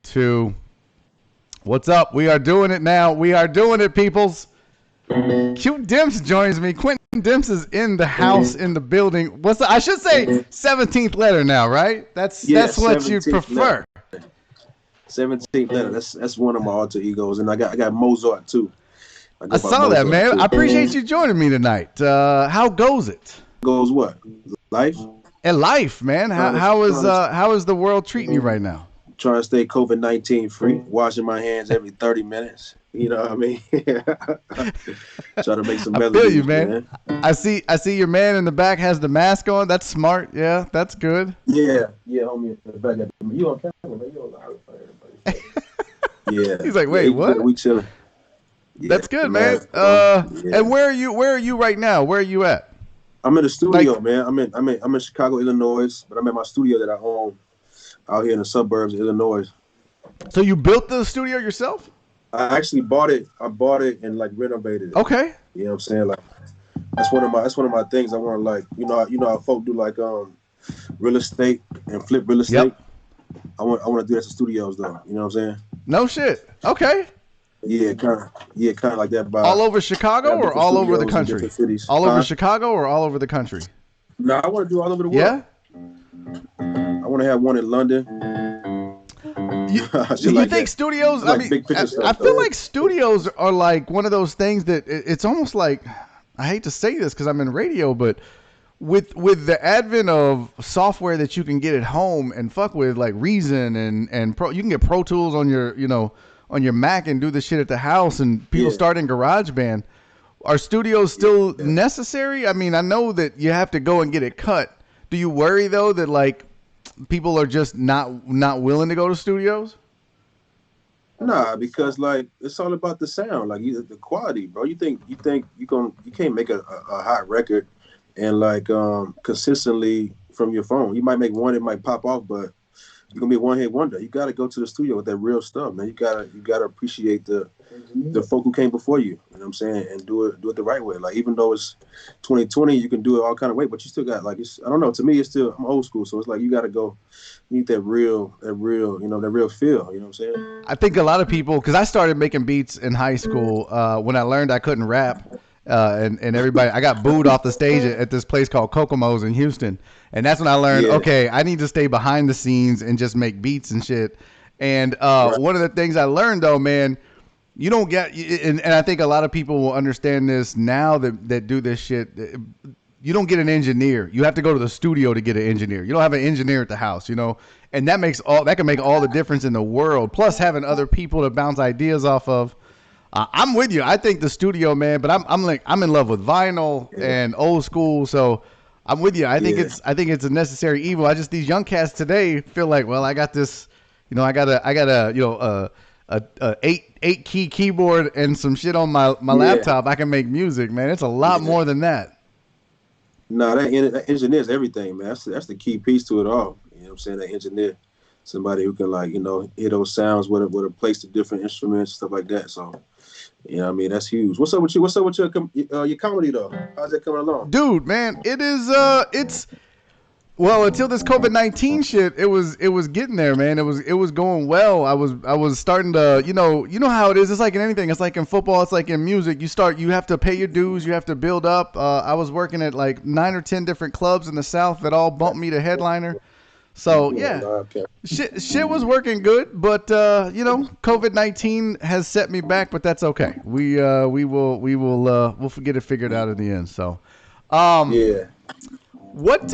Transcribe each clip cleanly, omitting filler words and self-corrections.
2. What's up? We are doing it now. We are doing it, peoples. Quintin Demps joins me. Quintin Demps is in the house, in the building. I should say 17th letter now, right? That's what you prefer. 17th letter. That's one of my alter egos, and I got Mozart too. I saw that, man. Too. I appreciate you joining me tonight. How goes it? Goes what? Life? And life, man. How is the world treating you right now? Trying to stay COVID-19 free, washing my hands every 30 minutes. You know what I mean? Try to make some melodies. I feel you, man. I see your man in the back has the mask on. That's smart. Yeah, that's good. Yeah, homie in the back. You on camera, man. You on the house. Yeah. He's like, wait, what? We chilling. Yeah, that's good, man. And where are you right now? Where are you at? I'm in the studio, man. I'm in Chicago, Illinois, but I'm at my studio that I own out here in the suburbs of Illinois. So you built the studio yourself? I actually bought it. I bought it and like renovated it. Okay. You know what I'm saying? Like that's one of my things. I want to like you know how folk do like real estate and flip real estate. Yep. I want to do that to studios though. You know what I'm saying? No shit. Okay. Yeah, kind of like that. All over Chicago or all over the country? All over Chicago or all over the country? No, I want to do all over the world. Yeah. I want to have one in London. You like think that. Studios? Like I feel like studios are like one of those things that it's almost like, I hate to say this because I'm in radio, but with the advent of software that you can get at home and fuck with, like Reason and Pro, you can get Pro Tools on your on your Mac and do the shit at the house, and people starting GarageBand. Are studios still necessary? I mean, I know that you have to go and get it cut. Do you worry though that like people are just not willing to go to studios? Nah, because like it's all about the sound, like the quality, bro. You think you can't make a hot record and like consistently from your phone. You might make one, it might pop off, but you're gonna be a one-hit wonder. You gotta go to the studio with that real stuff, man. You gotta appreciate the folk who came before you. You know what I'm saying? And do it the right way. Like even though it's 2020, you can do it all kind of way, but you still got like I don't know. To me, I'm old school, so it's like you gotta go. You need that real feel. You know what I'm saying? I think a lot of people, because I started making beats in high school when I learned I couldn't rap. And everybody, I got booed off the stage at this place called Kokomo's in Houston. And that's when I learned, okay, I need to stay behind the scenes and just make beats and shit. And one of the things I learned though, man, you don't get, and I think a lot of people will understand this now that do this shit. You don't get an engineer. You have to go to the studio to get an engineer. You don't have an engineer at the house, and that can make all the difference in the world. Plus having other people to bounce ideas off of. I'm with you. I think the studio, man, but I'm in love with vinyl and old school, so I'm with you. I think it's a necessary evil. These young cats today feel like, well, I got this, I got a 8 key keyboard and some shit on my laptop. I can make music, man. It's a lot more than that. No, that engineer's everything, man. That's the key piece to it all. You know what I'm saying? That engineer, somebody who can like, hear those sounds with a place to different instruments, stuff like that. So, I mean, that's huge. What's up with you? What's up with your comedy though? How's that coming along? Dude, man, it is well, until this COVID-19 shit, it was getting there, man. It was going well. I was starting to, you know how it is. It's like in anything. It's like in football. It's like in music. You have to pay your dues. You have to build up. I was working at like 9 or 10 different clubs in the South that all bumped me to headliner. So yeah, shit was working good, but COVID-19 has set me back, but that's okay. We'll get it figured out in the end. So, what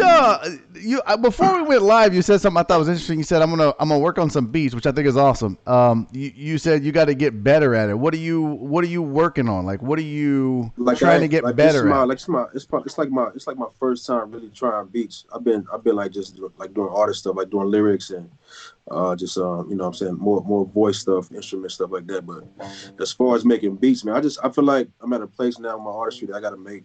before we went live, you said something I thought was interesting. You said I'm gonna work on some beats, which I think is awesome. You said you got to get better at it. What are you working on? Like, what are you trying to get better at? It's like my first time really trying beats. I've been like just like doing artist stuff, like doing lyrics and just what I'm saying, more voice stuff, instrument stuff like that. But as far as making beats, man, I feel like I'm at a place now in my artistry that I got to make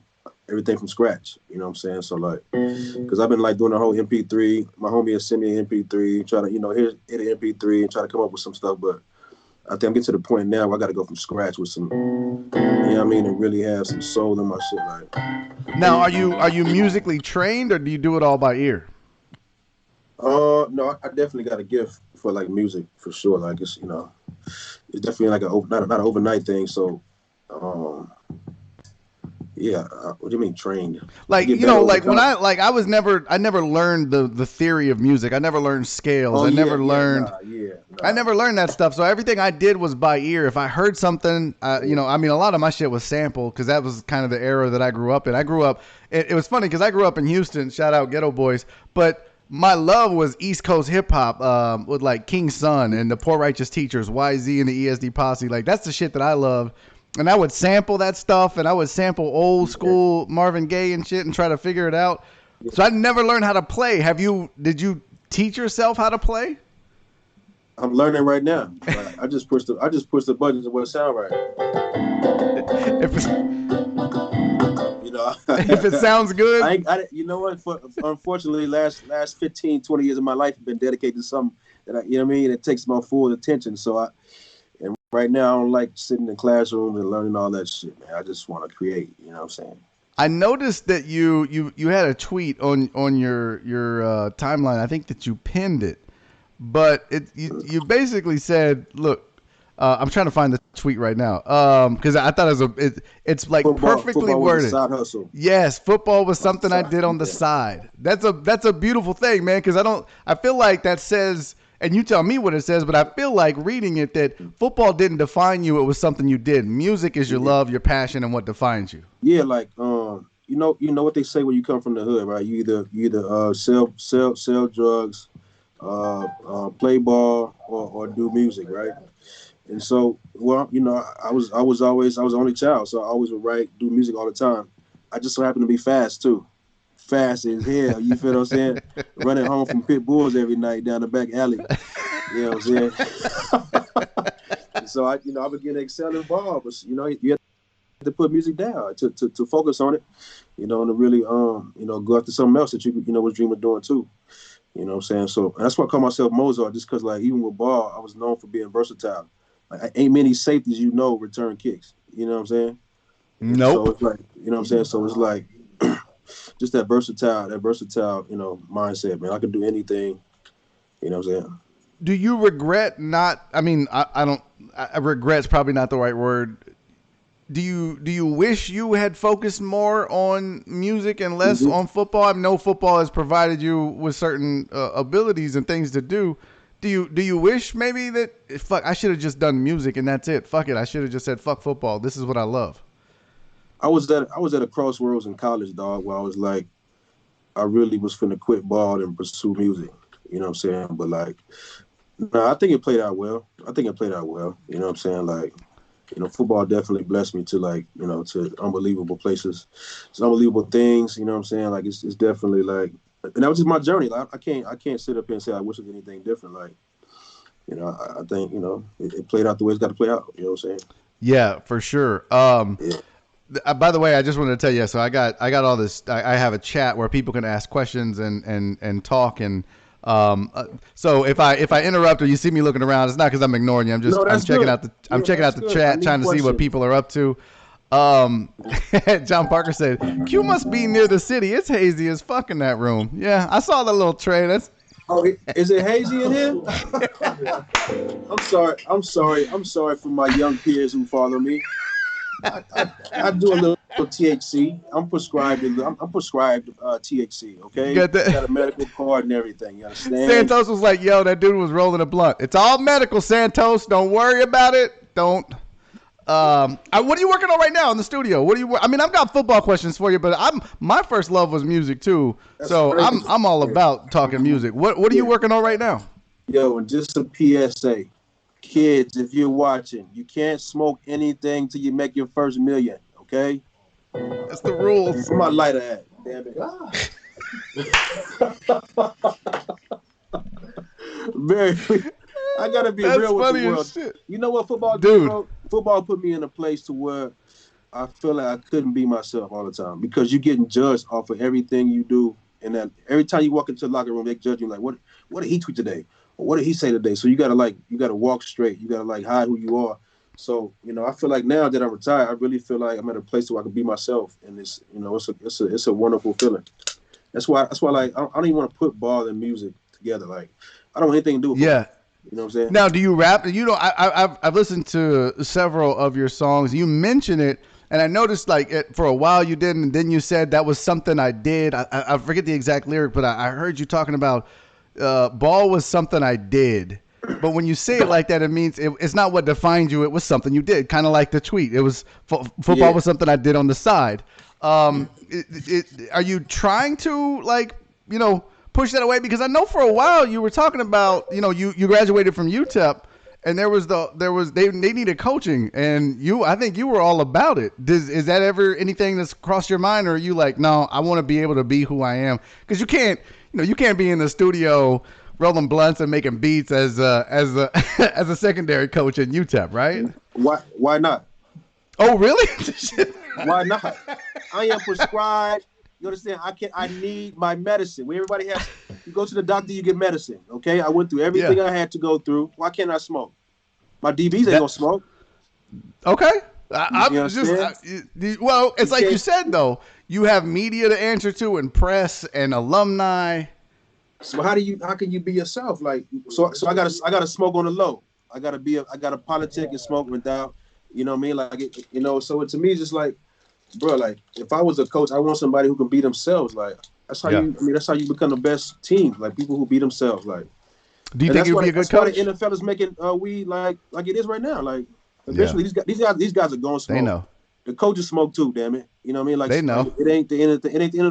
everything from scratch, you know what I'm saying? So like, because I've been like doing the whole MP3. My homie has sent me an MP3, try to hit an MP3 and try to come up with some stuff. But I think I'm getting to the point now where I got to go from scratch with some, and really have some soul in my shit. Like, now, are you musically trained or do you do it all by ear? no, I definitely got a gift for like music for sure. Like it's definitely like not an overnight thing. So, um, yeah. What do you mean trained? I Like get better over like when time. I never learned the theory of music. I never learned scales. Oh yeah, yeah, nah, yeah, I nah. never learned that stuff. So everything I did was by ear. If I heard something, I mean, a lot of my shit was sample because that was kind of the era that I grew up in. I grew up. It was funny because I grew up in Houston. Shout out Ghetto Boys, but my love was East Coast hip hop with like King Son and the Poor Righteous Teachers, YZ and the ESD Posse. Like that's the shit that I love. And I would sample that stuff, and I would sample old Yeah, school Marvin Gaye and shit, and try to figure it out. yeah. So I never learned how to play. Did you teach yourself how to play? I'm learning right now. Like, I just pushed the buttons of what sound right. If it's, You know, if it sounds good, you know what? Unfortunately, last 15, 20 years of my life have been dedicated to something that you know what I mean. It takes my full attention. And right now, I don't like sitting in classrooms and learning all that shit, man. I just want to create. You know what I'm saying? I noticed that you had a tweet on your timeline. I think that you pinned it, but you basically said, "Look, I'm trying to find the tweet right now because I thought it's like perfectly Football was a worded." side hustle. Yes, football was something I Sorry, did on the yeah. side. That's a beautiful thing, man. Because I feel like that says, and you tell me what it says, but I feel like reading it that football didn't define you. It was something you did. Music is your Yeah, love, your passion, and what defines you. yeah. Like you know what they say when you come from the hood, right? You either sell drugs, play ball, or do music, right? And so, well, I was the only child, so I always would write, do music all the time. I just so happened to be fast too, fast as hell. You feel what I'm saying? Running home from pit bulls every night down the back alley. You know what I'm saying? So I began to excel in ball, but you have to put music down to focus on it, and to really go after something else that you was dreaming of doing too. You know what I'm saying? So that's why I call myself Mozart, just because like even with ball, I was known for being versatile. Like ain't many safeties return kicks. You know what I'm saying? And so Nope. it's like what I'm saying. So it's like just that versatile mindset, man. I could do anything. You know what I'm saying? Do you regret not? I mean, I don't. Regret's probably not the right word. Do you wish you had focused more on music and less Mm-hmm. on football? I know football has provided you with certain abilities and things to do. Do you wish maybe that fuck I should have just done music and that's it? Fuck it, I should have just said fuck football. This is what I love. I was at a crossroads in college, dog, where I was like, I really was finna quit ball and pursue music. You know what I'm saying? But like, no, I think it played out well. I think it played out well. You know what I'm saying? Like, football definitely blessed me to like, to unbelievable places, some unbelievable things. You know what I'm saying? Like, it's definitely like, and that was just my journey. Like, I can't sit up here and say I wish it was anything different. Like, I think it played out the way it's got to play out. You know what I'm saying? Yeah, for sure. Yeah. By the way, I just wanted to tell you. So I got all this. I have a chat where people can ask questions and talk. And so if I interrupt or you see me looking around, it's not because I'm ignoring you. No, I'm that's checking good. out I'm Yeah, checking out that's the good. I chat, need trying to see what questions. people are up to. Um, John Parker said, "Q must be near the city. It's hazy as fuck in that room." Yeah, I saw the little tray. That's Oh, is it hazy in here? I'm sorry. I'm sorry. I'm sorry for my young peers who follow me. I do a little THC. I'm prescribed THC. you Okay, got I got that. a medical card and everything. You understand? Santos was like, "Yo, that dude was rolling a blunt. It's all medical, Santos. Don't worry about it. Don't." What are you working on right now in the studio? What do you? I mean, I've got football questions for you, but my first love was music too. That's So I'm crazy. I'm all Yeah, about talking music. What are you yeah. working on right now? Yo, and just a PSA, kids, if you're watching, you can't smoke anything till you make your first million. Okay? That's the rules. Where my lighter at? Damn it! Very. I gotta be That's real with the funny as world. shit, You know what football did, dude. bro? Football put me in a place to where I feel like I couldn't be myself all the time because you're getting judged off of everything you do, and then every time you walk into the locker room, they judge you like, what did he tweet today, or what did he say today? So you gotta walk straight. You gotta like hide who you are. So I feel like now that I'm retired, I really feel like I'm at a place where I can be myself, and it's a wonderful feeling. That's why like I don't even want to put ball in music. together. Like, I don't want anything to do with Yeah. football. You know what I'm saying? Now, do you rap? You know, I've listened to several of your songs. You mention it, and I noticed like for a while you didn't, and then you said that was something I did. I forget the exact lyric, but I heard you talking about ball was something I did. But when you say it like that, it means it's not what defined you. It was something you did, kind of like the tweet. It was football was something I did on the side. Are you trying to like push that away? Because I know for a while you were talking about you graduated from UTEP and there was they needed coaching and I think you were all about it. Is that ever anything that's crossed your mind, or are you like, no, I want to be able to be who I am? Because you can't be in the studio rolling blunts and making beats as a as a secondary coach at UTEP, right? Why not? Oh, really? Why not? I am prescribed. You understand? I need my medicine. Where everybody has, you go to the doctor, you get medicine. Okay, I went through everything I had to go through. Why can't I smoke? My DBs ain't gonna smoke. Okay, well, it's like you said though. You have media to answer to, and press and alumni. So how can you be yourself? Like, so I gotta smoke on the low. I gotta politic and smoke without, you know what I mean? Like, so to me, it's just like, bro, like if I was a coach, I want somebody who can be themselves. Like that's how that's how you become the best team. Like people who be themselves. Like, do you think you'd be a good coach? That's why the NFL is making weed like it is right now. Like eventually these guys are going to smoke. They know. The coaches smoke too. Damn it, you know what I mean? Like they know like, it ain't the end of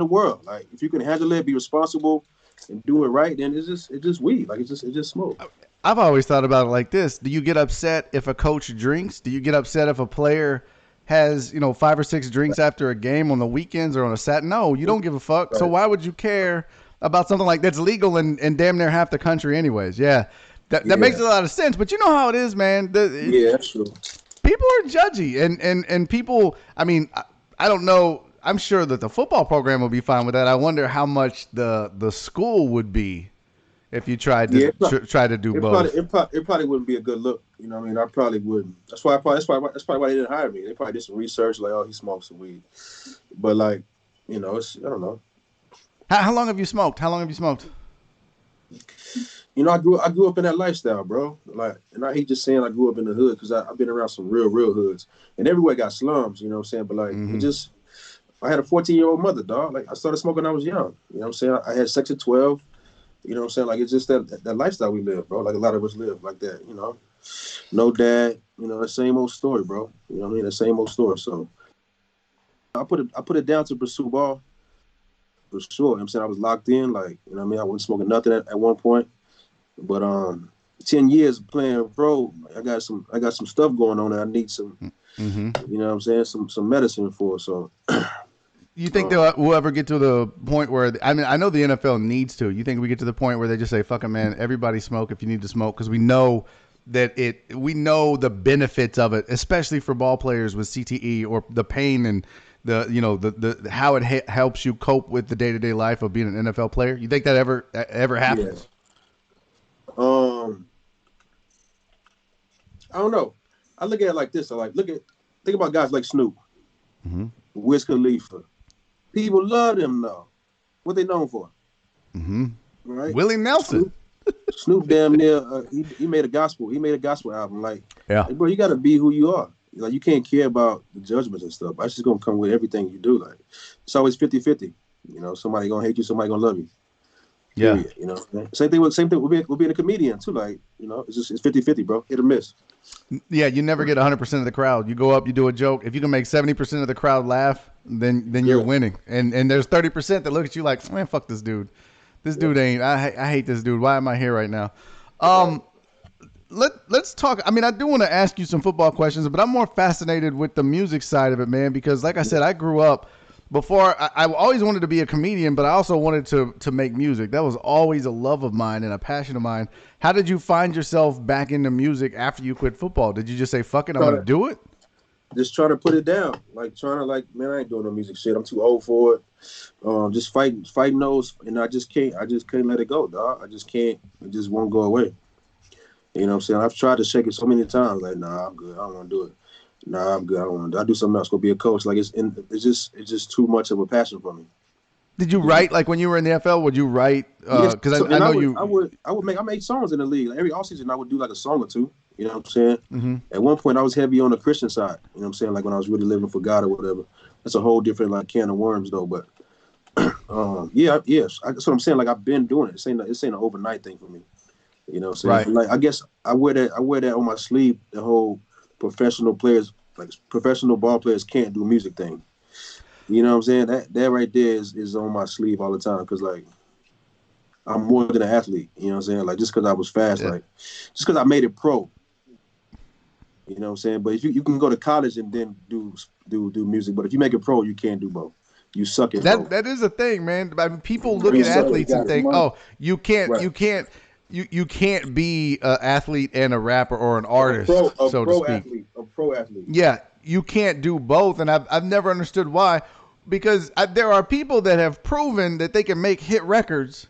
the world. Like if you can handle it, be responsible, and do it right, then it's just weed. Like it's just smoke. I've always thought about it like this. Do you get upset if a coach drinks? Do you get upset if a player has 5 or 6 drinks after a game on the weekends or on a Saturday? No, you don't give a fuck. Right. So why would you care about something like that's legal in damn near half the country anyways? Yeah, that makes a lot of sense. But you know how it is, man. That's true. People are judgy, and people. I mean, I don't know. I'm sure that the football program will be fine with that. I wonder how much the school would be if you tried to try to do both. It probably wouldn't be a good look. You know what I mean? I probably wouldn't. That's probably why they didn't hire me. They probably did some research, like, oh, he smokes some weed. But like, I don't know. How long have you smoked? I grew up in that lifestyle, bro. Like, and I hate just saying I grew up in the hood because I've been around some real hoods, and everywhere got slums. You know what I'm saying? But like, I had a 14-year-old mother, dog. Like, I started smoking when I was young. You know what I'm saying? I had sex at 12. You know what I'm saying? Like, it's just that lifestyle we live, bro. Like, a lot of us live like that, No dad, the same old story, bro. You know what I mean? The same old story. So I put it down to pursue ball for sure. You know what I'm saying? I was locked in, like, I wasn't smoking nothing at one point. But 10 years playing pro, I got some stuff going on that I need some, you know what I'm saying? Some medicine for. So you think we'll ever get to the point where, I know the NFL needs to. You think we get to the point where they just say, fuck it, man, everybody smoke if you need to smoke? Because we know we know the benefits of it, especially for ball players with CTE, or the pain and the how it helps you cope with the day-to-day life of being an NFL player. You think that ever happens? Yeah. I don't know. I look at it like this. Think about guys like Snoop, Wiz Khalifa. People love them now. What they known for? Right? Willie Nelson. Snoop damn near he made a gospel. He made a gospel album. Like, bro, you got to be who you are. Like, you can't care about the judgments and stuff. That's just gonna come with everything you do. Like, it's always 50-50. Somebody gonna hate you, somebody gonna love you. Yeah. Same thing with being a comedian too. Like, it's 50-50, bro. Hit or miss. Yeah, you never get 100% of the crowd. You go up, you do a joke. If you can make 70% of the crowd laugh, then you're winning. And there's 30% that look at you like, man, fuck this dude. This dude ain't. I hate this dude. Why am I here right now? Let's talk. I do want to ask you some football questions, but I'm more fascinated with the music side of it, man, because like I said, I grew up. Before, I always wanted to be a comedian, but I also wanted to make music. That was always a love of mine and a passion of mine. How did you find yourself back into music after you quit football? Did you just say, fuck it, I'm going to do it? Just trying to put it down. Man, I ain't doing no music shit. I'm too old for it. Just fighting those, and I just can't let it go, dog. I just can't. It just won't go away. You know what I'm saying? I've tried to shake it so many times. Like, nah, I'm good. I don't want to do it. Nah, I'm good. I don't want to. I do something else. Go be a coach. Like, it's just too much of a passion for me. Did you write like when you were in the NFL? Would you write? Yes. Because So, I and know I would, I made songs in the league. Like every offseason, I would do like a song or two. You know what I'm saying? Mm-hmm. At one point, I was heavy on the Christian side. You know what I'm saying? Like when I was really living for God or whatever. That's a whole different like can of worms though. But that's what I'm saying. Like I've been doing it. This ain't an overnight thing for me. You know what I'm saying? Right. But, like I guess I wear that on my sleeve. The whole professional players, like professional ball players, can't do music thing. You know what I'm saying? That right there is on my sleeve all the time because like I'm more than an athlete. You know what I'm saying? Like just because I was fast, like just because I made it pro. You know what I'm saying? But if you can go to college and then do music, but if you make it pro, you can't do both. You suck at both. That is a thing, man. I mean, people look at athletes and think, "Oh, you can't be an athlete and a rapper or an artist, so to speak." A pro athlete. Yeah, you can't do both, and I've never understood why, because there are people that have proven that they can make hit records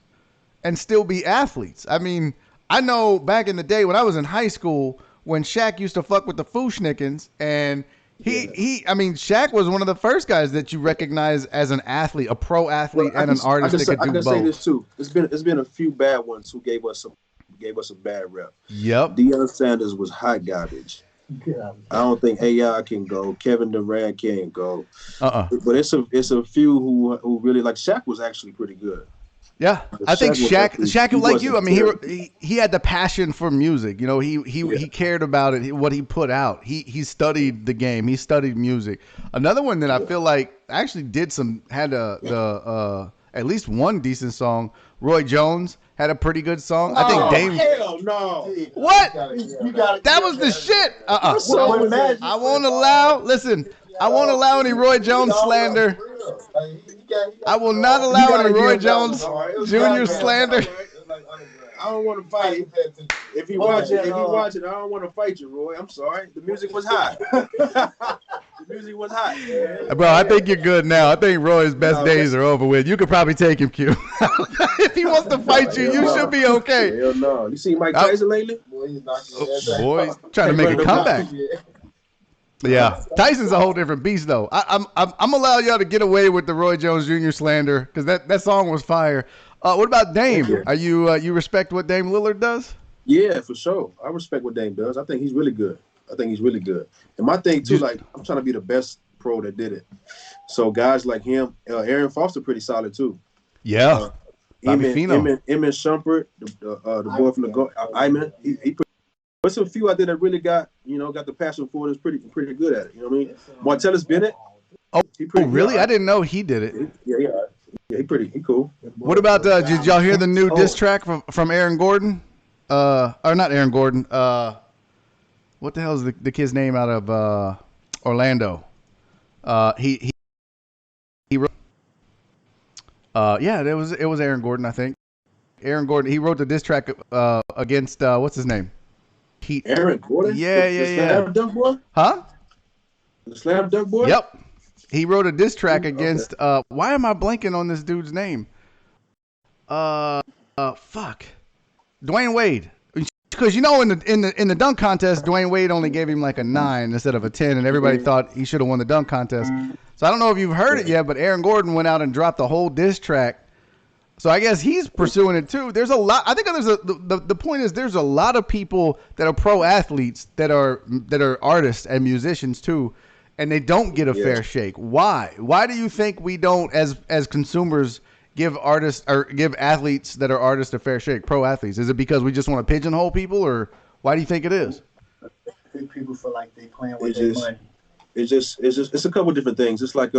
and still be athletes. I mean, I know back in the day when I was in high school, when Shaq used to fuck with the Fushnikins, and Shaq was one of the first guys that you recognize as an athlete, a pro athlete, and an artist that could do both. I can say this too. It's been a few bad ones who gave us a bad rep. Yep. Deion Sanders was hot garbage. I don't think AI can go. Kevin Durant can't go. But it's a few who really like. Shaq was actually pretty good. Yeah, I think Shaq like you. I mean, he had the passion for music. You know, he cared about it. What he put out. He studied the game. He studied music. Another one that I feel like actually had at least one decent song. Roy Jones had a pretty good song. I think Dame. Hell no. What? That was the shit. I won't allow. Listen, I won't allow any Roy Jones slander. I will not allow any Roy Jones Jr. slander. I don't want to fight. If you watch it, I don't want to fight you, Roy. I'm sorry. The music was hot. Bro, I think you're good now. I think Roy's best days are over with. You could probably take him, Q. If he wants to fight you, you should be okay. Hell no. You seen Mike Tyson lately? Boy, trying to make a comeback. Yeah, Tyson's a whole different beast, though. I'm allow y'all to get away with the Roy Jones Jr. slander because that song was fire. What about Dame? Are you respect what Dame Lillard does? Yeah, for sure. I respect what Dame does. I think he's really good. And my thing too, like I'm trying to be the best pro that did it. So guys like him, Aaron Foster, pretty solid too. Yeah, Eamon Shumpert, the boy from the Go, Iman, he. There's a few out there that really got the passion for it. Is pretty good at it. You know what I mean? Martellus Bennett. Oh, really? Good. I didn't know he did it. Yeah, he cool. What about did y'all hear the new diss track from Aaron Gordon? Or not Aaron Gordon. What the hell is the kid's name out of Orlando? He wrote. It was Aaron Gordon, I think. Aaron Gordon. He wrote the diss track against what's his name? Aaron Gordon? Yeah. Slam dunk boy? Huh? The slam dunk boy? Yep. He wrote a diss track against why am I blanking on this dude's name? Fuck. Dwayne Wade. Because in the dunk contest, Dwayne Wade only gave him like a 9 instead of a 10, and everybody thought he should have won the dunk contest. So I don't know if you've heard it yet, but Aaron Gordon went out and dropped the whole diss track. So I guess he's pursuing it too. There's a lot. I think the point is there's a lot of people that are pro athletes that are artists and musicians too, and they don't get a fair shake. Why? Why do you think we don't, as consumers, give artists or give athletes that are artists a fair shake? Pro athletes. Is it because we just want to pigeonhole people, or why do you think it is? I think people feel like they playing with their money. It's a couple different things. It's like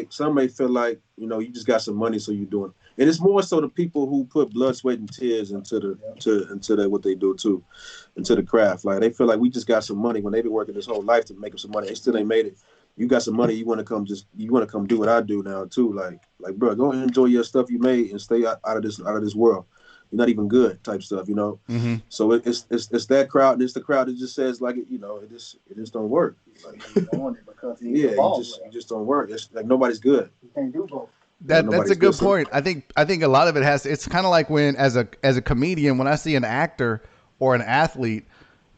some may feel like you just got some money, so you're doing. And it's more so the people who put blood, sweat, and tears into what they do too, into the craft. Like they feel like we just got some money when they've been working this whole life to make up some money. They still ain't made it. You got some money. You want to come do what I do now too. Like bro, go enjoy your stuff you made and stay out of this world. You're not even good type stuff, Mm-hmm. So it's that crowd, and it's the crowd that just says like it just don't work. Like, you just don't work. It's like nobody's good. You can't do both. That's a good point. I think a lot of it it's kind of like when as a comedian, when I see an actor or an athlete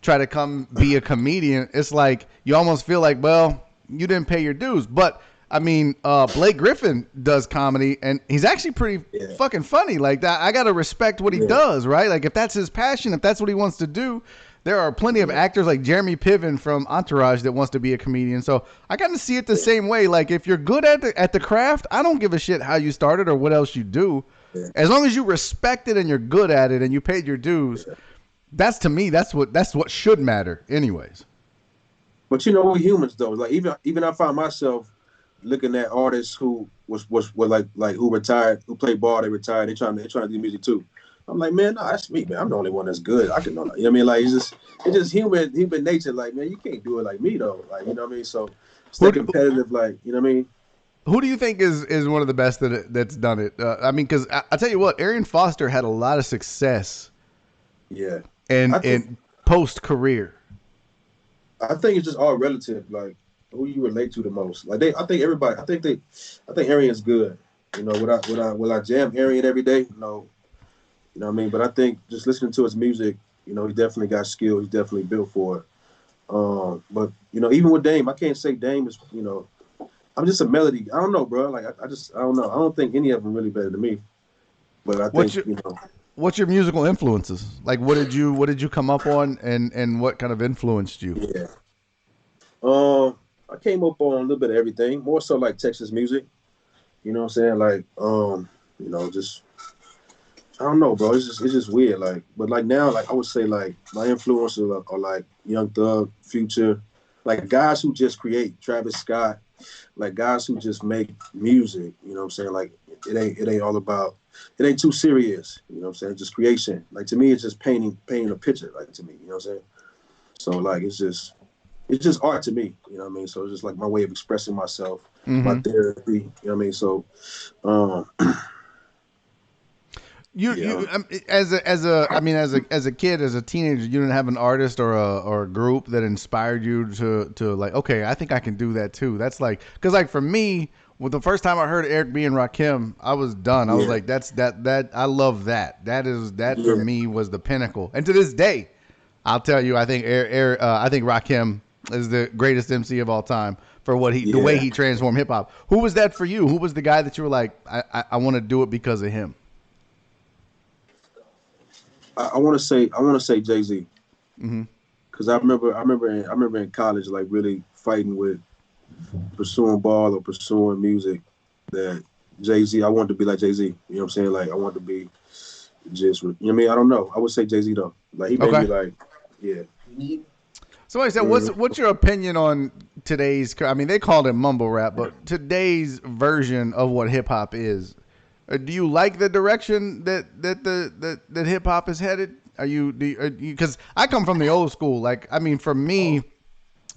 try to come be a comedian, it's like you almost feel like, well, you didn't pay your dues. But I mean, Blake Griffin does comedy, and he's actually pretty fucking funny. Like that, I gotta respect what he does, right? Like if that's his passion, if that's what he wants to do, there are plenty of actors like Jeremy Piven from Entourage that wants to be a comedian. So I kind of see it the same way. Like if you're good at the craft, I don't give a shit how you started or what else you do, as long as you respect it and you're good at it and you paid your dues. That's to me, that's what should matter, anyways. But you know, we're humans though. Like even I find myself looking at artists who was like who retired, who played ball, they retired, they trying to do music too. I'm like, man, no, that's me, man. I'm the only one that's good. I can know that. You know what I mean? Like it's just human nature. Like, man, you can't do it like me though. Like, you know what I mean? So stay competitive, like, you know what I mean? Who do you think is one of the best that's done it? I mean, because I tell you what, Arian Foster had a lot of success. Yeah. In post career. I think it's just all relative. Like, who you relate to the most. Like I think Arian's good. You know, will I jam Arian every day? No. You know what I mean? But I think just listening to his music, you know, he definitely got skill. He's definitely built for it. But you know, even with Dame, I can't say Dame is, you know, I'm just a melody. I don't know, bro. Like I don't know. I don't think any of them really better than me. But I think, you know. What's your musical influences? Like what did you come up on and what kind of influenced you? Yeah. I came up on a little bit of everything, more so like Texas music. You know what I'm saying? Like, you know, just I don't know, bro. It's just weird. Like, but like now, like I would say, like my influences are like Young Thug, Future, like guys who just create. Travis Scott, like guys who just make music. You know what I'm saying? Like it ain't all about. It ain't too serious. You know what I'm saying? Just creation. Like to me, it's just painting a picture. Like to me, you know what I'm saying? So like it's just art to me, you know what I mean? So it's just like my way of expressing myself, my therapy, you know what I mean? So, as a kid, as a teenager, you didn't have an artist or a group that inspired you to like, okay, I think I can do that too. That's like, cause like for me, the first time I heard Eric B and Rakim, I was done. I was like, that I love that. That for me was the pinnacle. And to this day, I'll tell you, I think I think Rakim is the greatest MC of all time for what the way he transformed hip hop. Who was that for you? Who was the guy that you were like, I want to do it because of him? I want to say Jay-Z. Because I remember in college, like really fighting with pursuing ball or pursuing music. That Jay-Z, I wanted to be like Jay-Z. You know what I'm saying? Like I wanted to be just, you know what I mean? I don't know. I would say Jay-Z though. Like he made me like, yeah. Somebody said, what's your opinion on today's? I mean, they called it mumble rap, but today's version of what hip hop is. Do you like the direction that hip hop is headed? Because I come from the old school. Like, I mean, for me,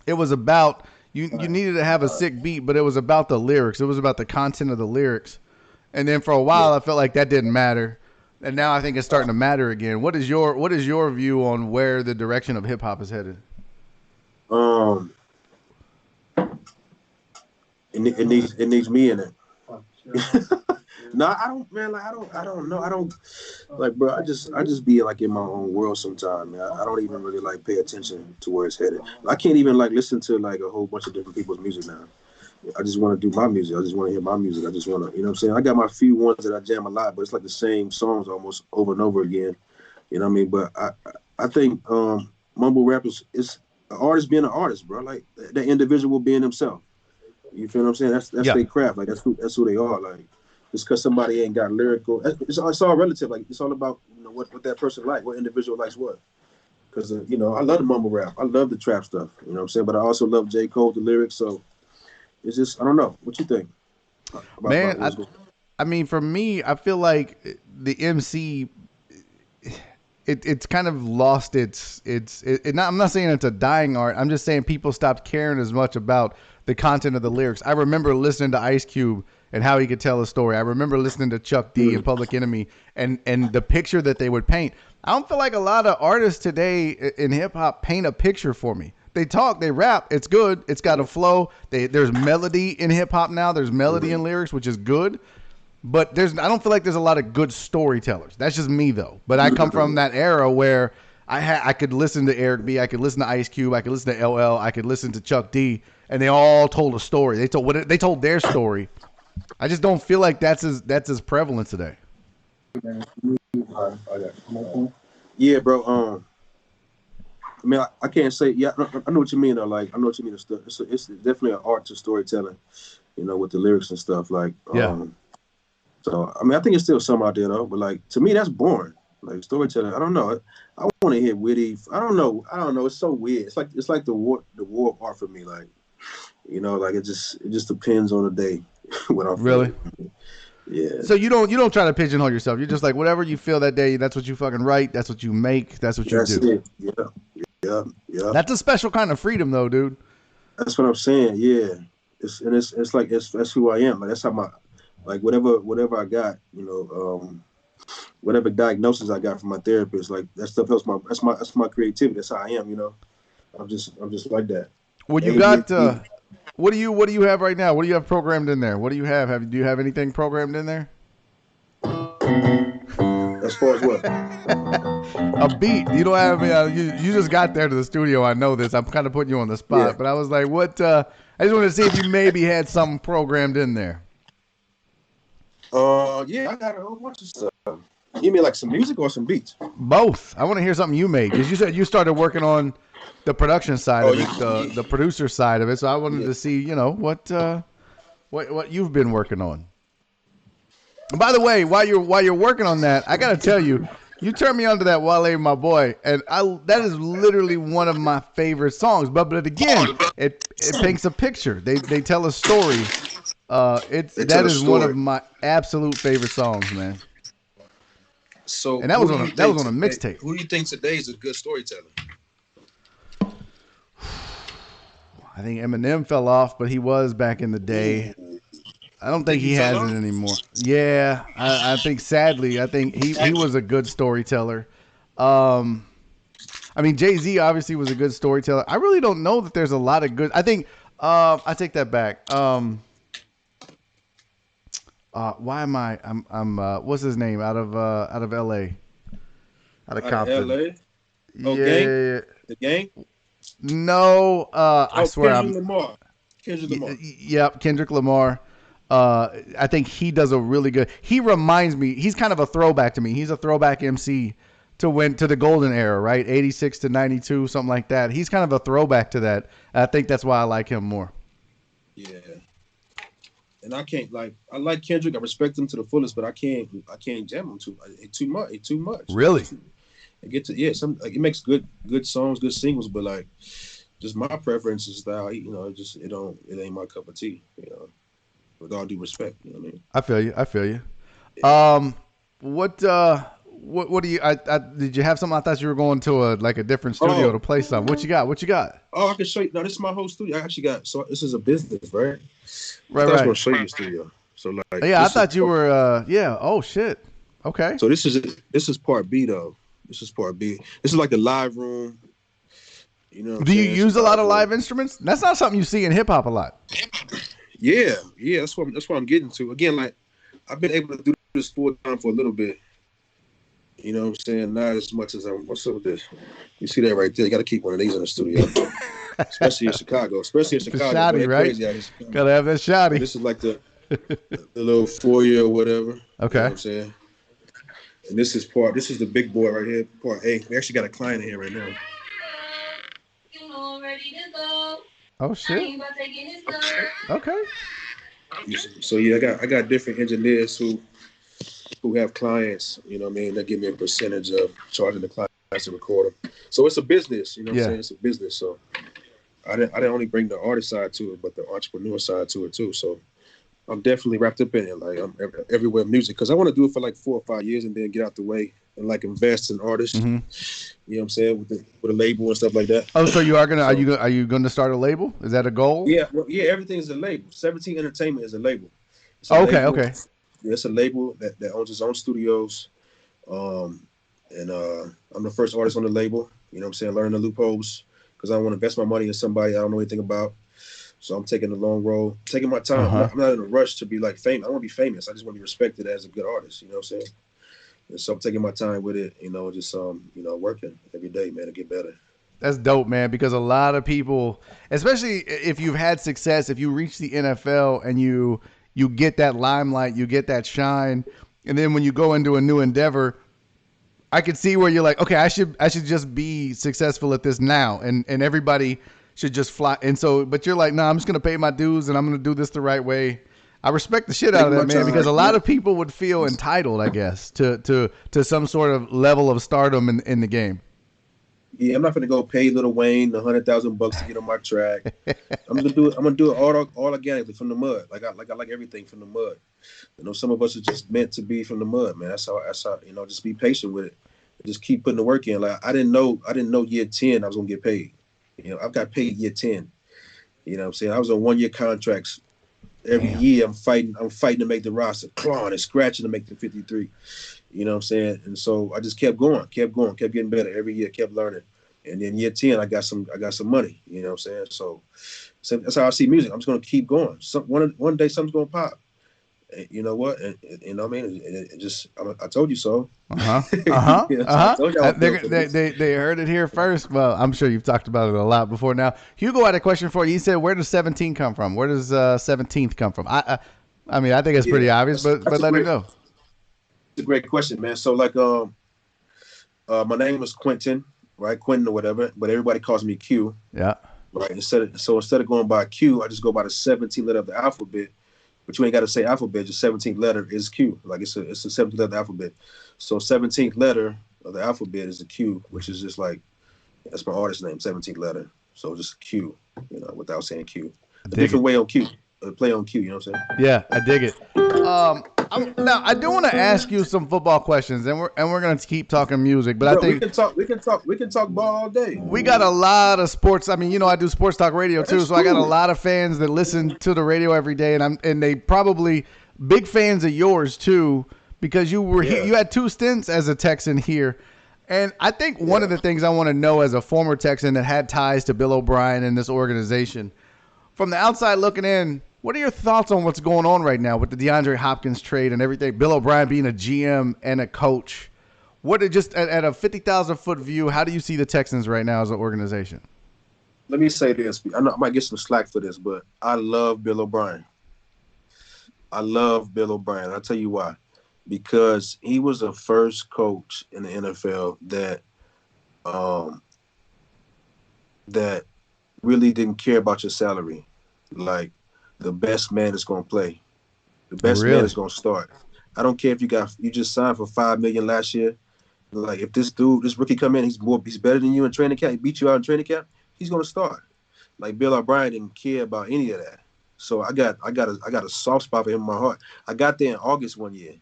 it was about you needed to have a sick beat, but it was about the lyrics. It was about the content of the lyrics. And then for a while, I felt like that didn't matter. And now I think it's starting to matter again. What is your view on where the direction of hip hop is headed? It needs me in it. No, I don't, man. Like I don't know. I don't like, bro. I just be like in my own world sometimes, man. I don't even really like pay attention to where it's headed. I can't even like listen to like a whole bunch of different people's music now. I just want to do my music. I just want to hear my music. I just want to, you know what I'm saying? I got my few ones that I jam a lot, but it's like the same songs almost over and over again. You know what I mean? But I think mumble rap is an artist being an artist, bro. Like the individual being himself. You feel what I'm saying? That's their craft. Like that's who they are. Like just because somebody ain't got lyrical, it's all relative. Like it's all about, you know, what that person like, what individual likes what. Because you know, I love the mumble rap. I love the trap stuff. You know what I'm saying? But I also love J. Cole, the lyrics. So it's just, I don't know. What you think? I mean, for me, I feel like the MC, it's kind of lost I'm not saying it's a dying art. I'm just saying people stopped caring as much about the content of the lyrics. I remember listening to Ice Cube and how he could tell a story. I remember listening to Chuck D and Public Enemy and the picture that they would paint. I don't feel like a lot of artists today in hip hop paint a picture for me. They talk, they rap, it's good, it's got a flow. There's melody in hip hop now. There's melody in lyrics, which is good. But I don't feel like there's a lot of good storytellers. That's just me though. But I come from that era where I could listen to Eric B, I could listen to Ice Cube, I could listen to LL, I could listen to Chuck D, and they all told a story. They told their story. I just don't feel like that's as prevalent today. Yeah, bro. I mean, I can't say. Yeah, I know what you mean. Though. Like, I know what you mean. It's definitely an art to storytelling. With the lyrics and stuff. Like, Yeah. So I mean, I think it's still some out there though. But like to me, that's boring. Like storytelling. I don't know. I want to hear witty. I don't know. It's so weird. It's like the war of art for me. Like, like it just depends on the day what I'm Really? feeling. Yeah. So you don't try to pigeonhole yourself. You're just like whatever you feel that day. That's what you fucking write. That's what you make. That's what you That's do. it. Yeah. That's a special kind of freedom, though, dude. That's what I'm saying. Yeah. It's like that's who I am. Like that's how whatever I got. Whatever diagnosis I got from my therapist. Like that stuff helps that's my creativity. That's how I am. I'm just like that. Well, you got. What do you have right now? What do you have programmed in there? What do you have? Do you have anything programmed in there? As far as what? A beat. You don't have. You just got there to the studio. I know this. I'm kind of putting you on the spot, but I was like, what? I just wanted to see if you maybe had something programmed in there. Yeah, I got a whole bunch of stuff. You mean like some music or some beats? Both. I want to hear something you made because you said you started working on the production side of it, the producer side of it. So I wanted to see, what you've been working on. And by the way, while you're working on that, I gotta tell you, you turned me on to that Wale, my boy, and that is literally one of my favorite songs. But again, it paints a picture. They tell a story. That is one of my absolute favorite songs, man. So and that was on a mixtape. Who do you think today is a good storyteller? I think Eminem fell off, but he was back in the day. I don't think he has it anymore. Yeah, I think sadly, I think he was a good storyteller. I mean, Jay-Z obviously was a good storyteller. I really don't know that there's a lot of good. I think I take that back. Why am I? I'm what's his name out of L.A. Out of Compton. L.A. Oh, yeah. Gang? The Gang? No, I swear Kendrick Lamar. Yep, Kendrick Lamar. I think he does a really good. He reminds me. He's kind of a throwback to me. He's a throwback MC to the golden era, right? 86 to 92, something like that. He's kind of a throwback to that. I think that's why I like him more. Yeah. And I like Kendrick. I respect him to the fullest, but I can't jam him too much. Really? It makes good songs, good singles, but like just my preference is style. It ain't my cup of tea. With all due respect, you know what I mean. I feel you. Yeah. What do you? Did you have something? I thought you were going to a different studio to play something. What you got? Oh, I can show you. No, this is my whole studio. I actually got. So this is a business, right? Right. I was going to show you the studio. So like. Yeah, I thought you were. Yeah. Oh shit. Okay. So this is part B though. This is part B. This is like the live room. Do you use a lot of live instruments? That's not something you see in hip hop a lot. Yeah. That's what I'm getting to. Again, like I've been able to do this full time for a little bit. You know what I'm saying? Not as much as what's up with this? You see that right there? You got to keep one of these in the studio, especially in Chicago. Shotty, right? Gotta have that shotty. This is like the little foyer or whatever. Okay. You know what I'm saying? And this is the big boy right here, part A. We actually got a client in here right now. Oh shit. Okay. So yeah, I got different engineers who have clients, you know what I mean, that give me a percentage of charging the clients to record them. So it's a business, you know what I'm saying? It's a business. So I didn't only bring the artist side to it, but the entrepreneur side to it too. So I'm definitely wrapped up in it. Like I'm everywhere music, because I want to do it for like 4 or 5 years and then get out the way and like invest in artists. Mm-hmm. You know what I'm saying, with a label and stuff like that. Oh, so you are you gonna start a label? Is that a goal? Yeah, everything's a label. 17 Entertainment is a label. Okay. Yeah, it's a label that owns its own studios. I'm the first artist on the label. You know what I'm saying? Learning the loopholes because I don't want to invest my money in somebody I don't know anything about. So I'm taking the long road, taking my time. Uh-huh. I'm not in a rush to be like famous. I don't want to be famous. I just want to be respected as a good artist. You know what I'm saying? And so I'm taking my time with it. Just working every day, man, to get better. That's dope, man, because a lot of people, especially if you've had success, if you reach the NFL and you get that limelight, you get that shine, and then when you go into a new endeavor, I could see where you're like, okay, I should just be successful at this now, and everybody should just fly. And so, but you're like, no, I'm just gonna pay my dues and I'm gonna do this the right way. I respect the shit out of that, man, because a lot of people would feel entitled, I guess, to some sort of level of stardom in the game. Yeah, I'm not gonna go pay Lil Wayne $100,000 to get on my track. I'm gonna do it all organically from the mud. Like I like everything from the mud. You know, some of us are just meant to be from the mud, man. That's how just be patient with it. Just keep putting the work in. Like I didn't know year 10 I was gonna get paid. You know, I've got paid year 10. You know what I'm saying? I was on 1-year contracts. Every year I'm fighting to make the roster, clawing and scratching to make the 53. You know what I'm saying? And so I just kept going, kept getting better every year, kept learning. And then year 10, I got some money. You know what I'm saying? So that's how I see music. I'm just gonna keep going. One day something's gonna pop. You know what? And you know what I mean? I told you so. I told y'all they heard it here first. Well, I'm sure you've talked about it a lot before now. Hugo had a question for you. He said, "Where does 17 come from? Where does 17th come from?" I mean, I think it's pretty obvious, but let me know. It's a great question, man. So like, my name is Quintin, right? Quintin or whatever, but everybody calls me Q. Yeah. Right. Instead of going by Q, I just go by the 17th letter of the alphabet. But you ain't got to say alphabet. Just 17th letter is Q. Like it's a 17th letter of the alphabet. So 17th letter of the alphabet is the Q, which is just like, that's my artist name, 17th letter. So just Q, you know, without saying Q. A different way on Q. Play on Q, you know what I'm saying? Yeah, I dig it. Now I do want to ask you some football questions, and we're gonna keep talking music. But I think we can talk ball all day. We got a lot of sports. I mean, you know, I do sports talk radio too, so I got a lot of fans that listen to the radio every day, and they probably big fans of yours too, because you were here, you had 2 stints as a Texan here. And I think one of the things I want to know as a former Texan that had ties to Bill O'Brien and this organization, from the outside looking in, what are your thoughts on what's going on right now with the DeAndre Hopkins trade and everything? Bill O'Brien being a GM and a coach. What are just at a 50,000 foot view? How do you see the Texans right now as an organization? Let me say this. I know I might get some slack for this, but I love Bill O'Brien. I'll tell you why. Because he was the first coach in the NFL that really didn't care about your salary. Like, the best man is going to play. The best man is going to start. I don't care if you just signed for $5 million last year. Like, if this rookie come in, he's better than you in training camp. He beat you out in training camp. He's going to start. Like, Bill O'Brien didn't care about any of that. So I got a soft spot for him in my heart. I got there in August one year,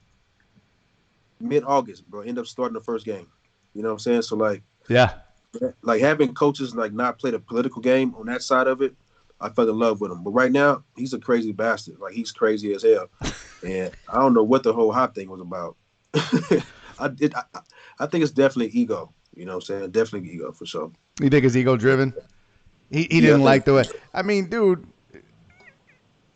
mid-August, bro. End up starting the first game. You know what I'm saying? So like having coaches like not play the political game on that side of it, I fell in love with him. But right now, he's a crazy bastard. Like, he's crazy as hell. And I don't know what the whole hop thing was about. I think it's definitely ego. You know what I'm saying? Definitely ego, for sure. You think it's ego-driven? He didn't like the way. I mean, dude,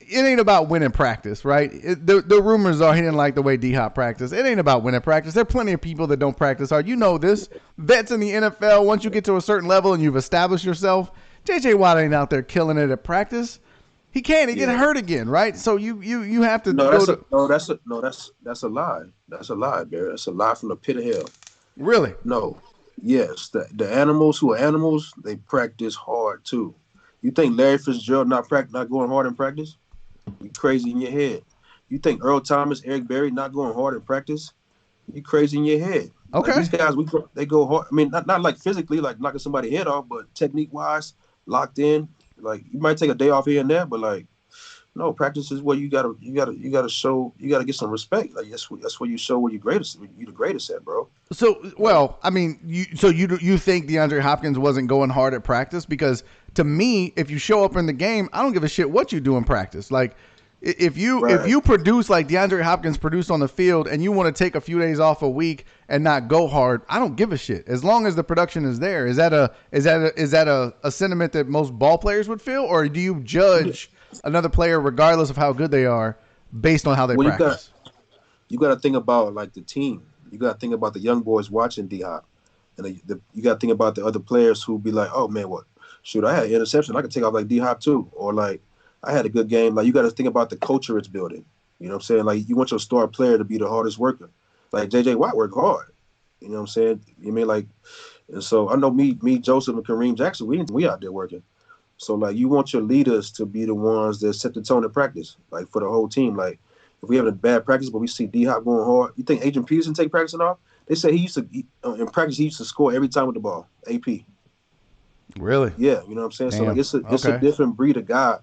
it ain't about winning practice, right? The rumors are he didn't like the way D-Hop practiced. It ain't about winning practice. There are plenty of people that don't practice hard. You know this. Vets in the NFL, once you get to a certain level and you've established yourself, J.J. Watt ain't out there killing it at practice. He can't. He get hurt again, right? So you have to. That's a lie. That's a lie, Barry. That's a lie from the pit of hell. Really? No. Yes, the animals who are animals, they practice hard too. You think Larry Fitzgerald not going hard in practice? You crazy in your head. You think Earl Thomas, Eric Berry not going hard in practice? You crazy in your head. Okay. Like, these guys, they go hard. I mean, not like physically, like knocking somebody's head off, but technique wise, locked in. Like, you might take a day off here and there, but like, no, practice is where you gotta show, you gotta get some respect. Like, that's where you show you're the greatest at, bro. So, well, I mean, you think DeAndre Hopkins wasn't going hard at practice? Because to me, if you show up in the game, I don't give a shit what you do in practice. Like, if you produce like DeAndre Hopkins produced on the field, and you want to take a few days off a week and not go hard, I don't give a shit. As long as the production is there. Is that a sentiment that most ball players would feel, or do you judge another player regardless of how good they are based on how they practice? You got to think about like the team. You got to think about the young boys watching D-Hop. And you got to think about the other players who be like, oh man, what? Shoot, I had an interception. I could take off like D-Hop too. Or like, I had a good game. Like, you got to think about the culture it's building. You know what I'm saying? Like, you want your star player to be the hardest worker. Like, J.J. Watt worked hard. You know what I'm saying? You mean like, and so I know me, Joseph, and Kareem Jackson, we out there working. So, like, you want your leaders to be the ones that set the tone in practice, like, for the whole team. Like, if we have a bad practice, but we see D-Hop going hard, you think Adrian Peterson take practicing off? They say in practice, he used to score every time with the ball, AP. Really? Yeah, you know what I'm saying? Damn. So, like, it's a different breed of guy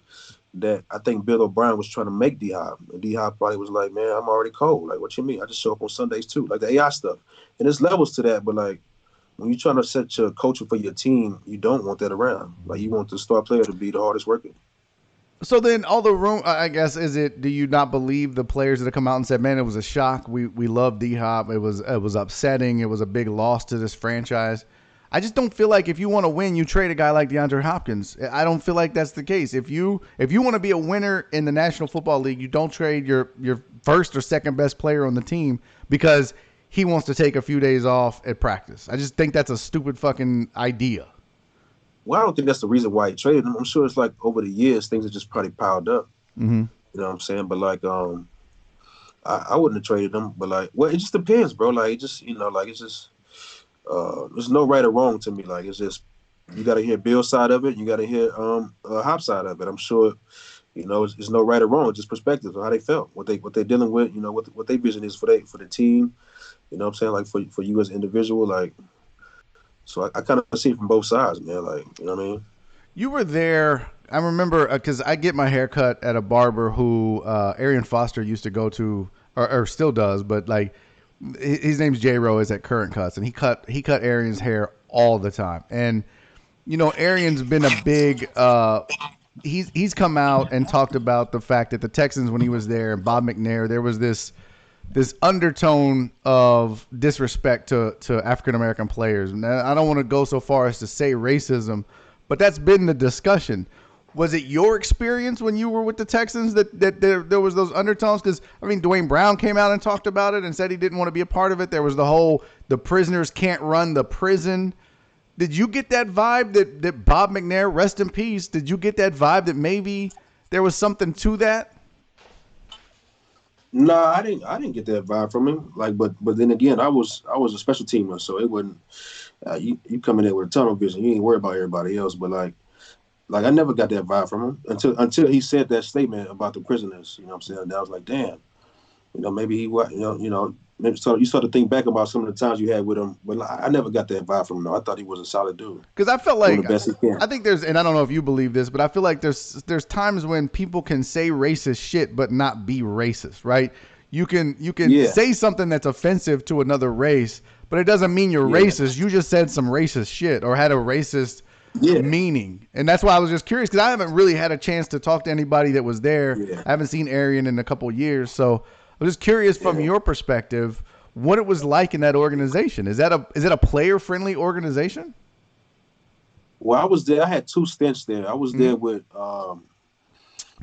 that I think Bill O'Brien was trying to make D-Hop. And D-Hop probably was like, man, I'm already cold. Like, what you mean? I just show up on Sundays too. Like, the AI stuff. And there's levels to that, but, like, when you're trying to set your culture for your team, you don't want that around. Like, you want the star player to be the hardest worker. So then all the room, I guess, do you not believe the players that have come out and said, man, it was a shock. We love D-Hop. It was upsetting. It was a big loss to this franchise. I just don't feel like if you want to win, you trade a guy like DeAndre Hopkins. I don't feel like that's the case. If you want to be a winner in the National Football League, you don't trade your first or second best player on the team because he wants to take a few days off at practice. I just think that's a stupid fucking idea. Well, I don't think that's the reason why he traded him. I'm sure it's like over the years, things have just probably piled up. Mm-hmm. You know what I'm saying? But like, I wouldn't have traded him. But like, well, it just depends, bro. Like, it just, like, it's just, there's no right or wrong to me. Like, it's just, you got to hear Bill's side of it. You got to hear Hop's side of it. I'm sure, it's no right or wrong. It's just perspective of how they felt, what they're dealing with. What their vision is for the team. You know what I'm saying? Like, for you as an individual, like. So I kind of see it from both sides, man. Like, you know what I mean? You were there. I remember because I get my hair cut at a barber who Arian Foster used to go to, or still does, but like his name's J-Ro, is at Current Cuts, and he cut Arian's hair all the time. And Arian's been a big. He's come out and talked about the fact that the Texans, when he was there, and Bob McNair, there was this undertone of disrespect to African-American players. Now, I don't want to go so far as to say racism, but that's been the discussion. Was it your experience when you were with the Texans that there was those undertones? Because, I mean, Dwayne Brown came out and talked about it and said he didn't want to be a part of it. There was the prisoners can't run the prison. Did you get that vibe that Bob McNair, rest in peace, did you get that vibe that maybe there was something to that? No, I didn't get that vibe from him. Like, but then again, I was a special teamer, so it wasn't. You come in there with a tunnel vision. You ain't worried about everybody else. But like I never got that vibe from him until he said that statement about the prisoners. You know what I'm saying? And I was like, damn. Maybe he was. Maybe you start to think back about some of the times you had with him. But I never got that vibe from him. No, I thought he was a solid dude. Because I felt like the best he can. I think there's, and I don't know if you believe this, but I feel like there's times when people can say racist shit but not be racist, right? You can say something that's offensive to another race, but it doesn't mean you're racist. You just said some racist shit or had a racist meaning, and that's why I was just curious because I haven't really had a chance to talk to anybody that was there. I haven't seen Arian in a couple of years, so I'm just curious from your perspective what it was like in that organization. Is it a player friendly organization? Well, I was there. I had 2 stints there. I was there with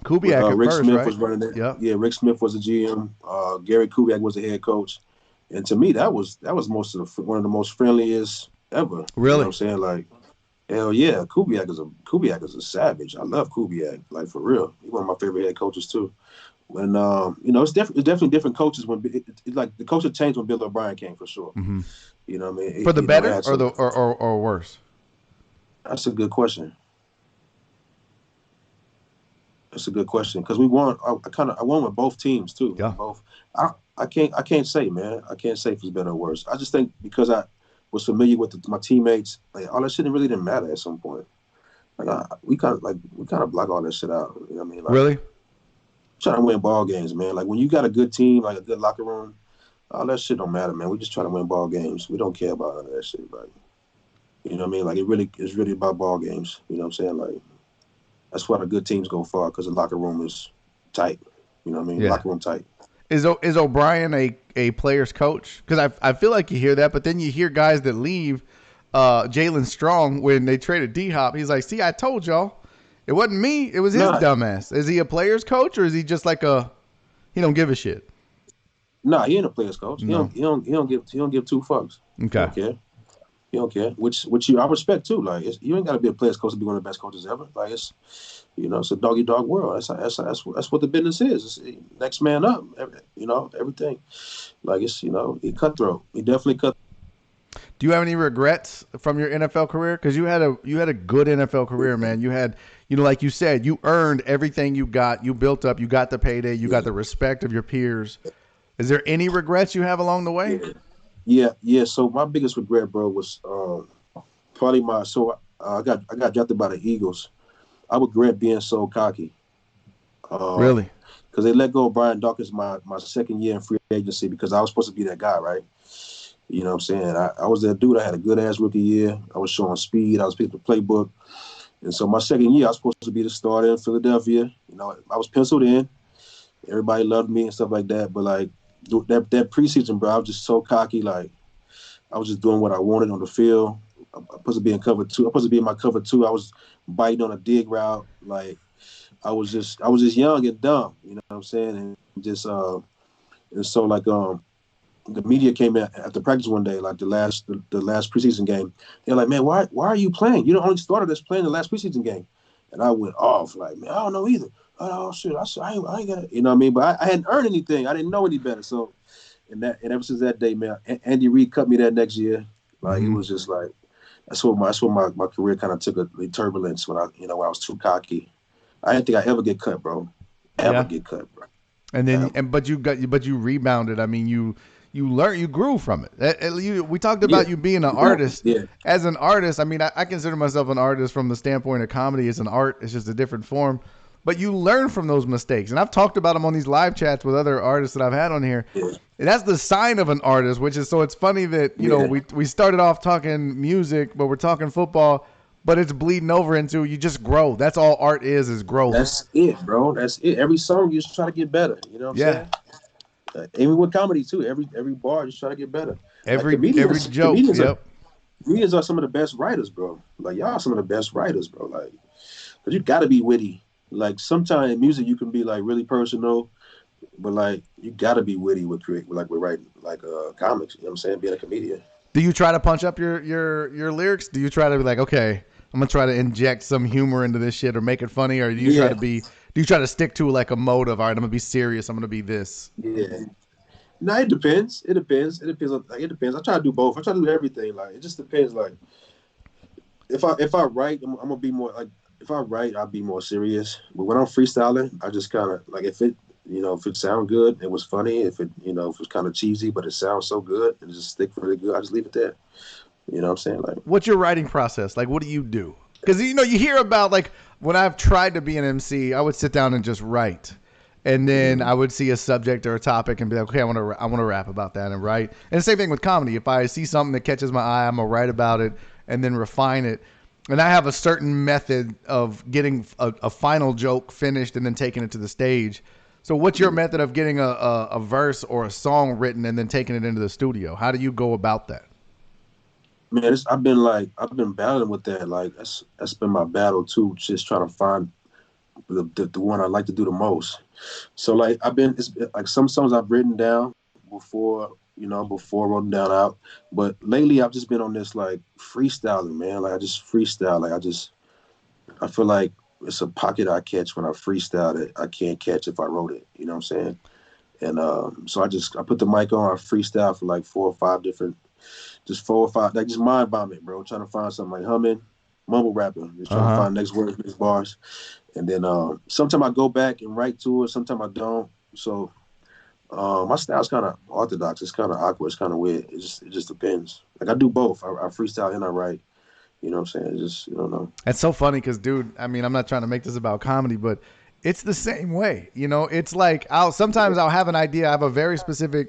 Kubiak. Rick first, Smith right? was running it. Yep. Yeah, Rick Smith was the GM. Gary Kubiak was the head coach, and to me, that was one of the most friendliest ever. Really? You know what I'm saying? Like, hell yeah, Kubiak is a savage. I love Kubiak, like, for real. He's one of my favorite head coaches too. And it's definitely different coaches when like the culture changed when Bill O'Brien came, for sure. Mm-hmm. You know what I mean? For the better or worse? That's a good question. That's a good question because we won. I won with both teams too. Yeah. Both. I can't say, man. I can't say if it's better or worse. I just think because I was familiar with my teammates, like all that shit really didn't matter at some point. Like we kind of block all that shit out. You know what I mean? Like, really? Trying to win ball games, man. Like when you got a good team, like a good locker room, all that shit don't matter, man. We just trying to win ball games. We don't care about none of that shit. Like, you know what I mean? Like it's really about ball games. You know what I'm saying? Like that's why the good teams go far because the locker room is tight. You know what I mean? Yeah. Locker room tight. Is O'Brien a player's coach? Because I feel like you hear that, but then you hear guys that leave. Jalen Strong, when they traded D-Hop, he's like, see, I told y'all. It wasn't me. It was his dumbass. Is he a player's coach or is he just like he don't give a shit? Nah, he ain't a player's coach. No. He don't give 2 fucks. Okay. Okay. He don't care. Which I respect too. Like you ain't got to be a player's coach to be one of the best coaches ever. Like it's a doggy dog world. That's what the business is. It's next man up. Everything. Like he cutthroat. He definitely cut. Do you have any regrets from your NFL career? Because you had a good NFL career, man. You had, like you said, you earned everything you got. You built up. You got the payday. You got the respect of your peers. Is there any regrets you have along the way? Yeah. So my biggest regret, bro, was probably I got drafted by the Eagles. I regret being so cocky. Really? Because they let go of Brian Dawkins my second year in free agency because I was supposed to be that guy, right? You know what I'm saying? I was that dude. I had a good-ass rookie year. I was showing speed. I was picking the playbook. And so my second year, I was supposed to be the starter in Philadelphia. I was penciled in. Everybody loved me and stuff like that. But, like, that preseason, bro, I was just so cocky. Like, I was just doing what I wanted on the field. I'm supposed to be in cover two. I'm supposed to be in my cover two. I was biting on a dig route. Like, I was just young and dumb. You know what I'm saying? And just and so, like, the media came in after practice one day, like the last preseason game. They're like, man, why are you playing? You're the only starter that's playing the last preseason game. And I went off, like, man, I don't know either. Oh, shit, I ain't got it. You know what I mean? But I hadn't earned anything. I didn't know any better. So, and ever since that day, man, Andy Reid cut me that next year. Like, It was just like, that's what my career kind of took a turbulence when I was too cocky. I didn't think I'd ever get cut, bro. Get cut, bro. And then, but you rebounded. I mean, you learned, you grew from it. We talked about you being an artist. Yeah. As an artist, I mean, I consider myself an artist from the standpoint of comedy. It's an art. It's just a different form. But you learn from those mistakes. And I've talked about them on these live chats with other artists that I've had on here. Yeah. And that's the sign of an artist, so it's funny that, we started off talking music, but we're talking football, but it's bleeding over into you just grow. That's all art is growth. That's it, bro. That's it. Every song you just try to get better. You know what I'm saying? Even with comedy too, every bar just try to get better. Every joke. Comedians are some of the best writers, bro. Like y'all are some of the best writers, bro. Like, cause you got to be witty. Like sometimes in music you can be like really personal, but like you got to be witty with writing like comics. You know what I'm saying? Being a comedian. Do you try to punch up your lyrics? Do you try to be like, okay, I'm gonna try to inject some humor into this shit or make it funny, or do you try to stick to like a motive? All right, I'm gonna be serious. I'm gonna be this. Yeah. No, it depends. It depends. It depends. I try to do both. I try to do everything. Like it just depends. Like if I write, I'm gonna be more like. If I write, I'll be more serious. But when I'm freestyling, I just kind of like if it sounds good, it was funny. If it was kind of cheesy, but it sounds so good and it just stick really good, I just leave it there. You know what I'm saying? Like, what's your writing process? Like, what do you do? Because you hear about like when I've tried to be an MC, I would sit down and just write, and then I would see a subject or a topic and be like, okay, I want to rap about that and write. And the same thing with comedy. If I see something that catches my eye, I'm gonna write about it and then refine it. And I have a certain method of getting a final joke finished and then taking it to the stage. So what's your method of getting a verse or a song written and then taking it into the studio? How do you go about that? Man, I've been battling with that. Like that's been my battle too, just trying to find the one I like to do the most. So like it's like some songs I've written down before wrote them down out. But lately I've just been on this like freestyling, man. Like I just freestyle. Like I feel like it's a pocket I catch when I freestyle that I can't catch if I wrote it. You know what I'm saying? And so I put the mic on, I freestyle for like 4 or 5 different, just 4 or 5, like just mind bombing, bro. Trying to find something like humming, mumble rapping, just trying to find next words, next bars. And then sometimes I go back and write to it, sometimes I don't. So my style's kind of orthodox. It's kind of awkward. It's kind of weird. It just depends. Like I do both. I freestyle and I write. You know what I'm saying? It's just, you don't know. It's so funny because, dude, I mean, I'm not trying to make this about comedy, but it's the same way. It's like sometimes I'll have an idea. I have a very specific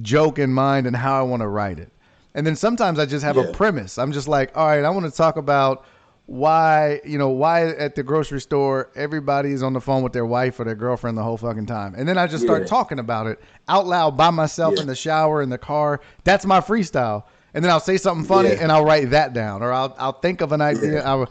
joke in mind and how I want to write it. And then sometimes I just have a premise. I'm just like, all right, I want to talk about why at the grocery store everybody's on the phone with their wife or their girlfriend the whole fucking time. And then I just start talking about it out loud by myself in the shower, in the car. That's my freestyle. And then I'll say something funny and I'll write that down, or I'll think of an idea.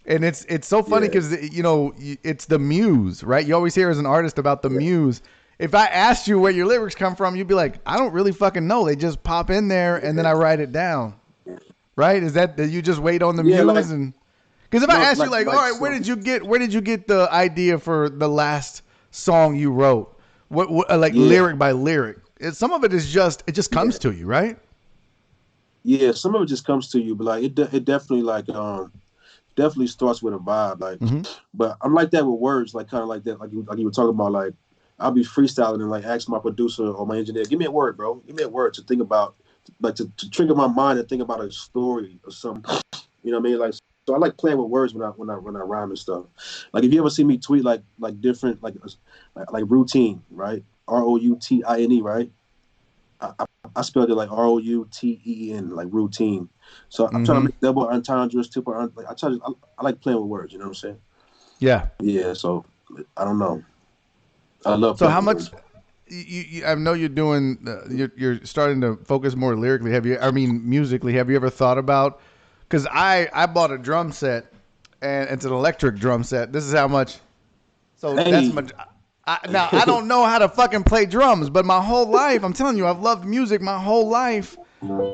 And it's so funny because it's the muse, right? You always hear as an artist about the muse. If I asked you where your lyrics come from, you'd be like, I don't really fucking know. They just pop in there and then I write it down. right? Is that you just wait on the Yeah, muse like and because if I no, ask you like, all right, so, where did you get the idea for the last song you wrote? What like yeah, lyric by lyric? Some of it is just it just yeah, comes to you, right? yeah. Some of it just comes to you, but like it definitely like definitely starts with a vibe, like. Mm-hmm. But I'm like that with words, like kind of like that, like you were talking about, like I'll be freestyling and like ask my producer or my engineer, give me a word, bro, give me a word to think about, like to trigger my mind and think about a story or something. You know what I mean? Like, so I like playing with words when I rhyme and stuff. Like if you ever see me tweet like different like routine, right? ROUTINE, right? I spelled it like ROUTEEN, like routine. So I'm trying to Mm-hmm. make double entendres, like I like playing with words. You know what I'm saying? Yeah. Yeah. So I don't know. I love So playing how with much? words. I know you're doing. You're starting to focus more lyrically. Have you? I mean, musically. Have you ever thought about? Because I bought a drum set, and it's an electric drum set. This is how much. So that's Hey, much. Now I don't know how to fucking play drums, but my whole life, I'm telling you, I've loved music my whole life,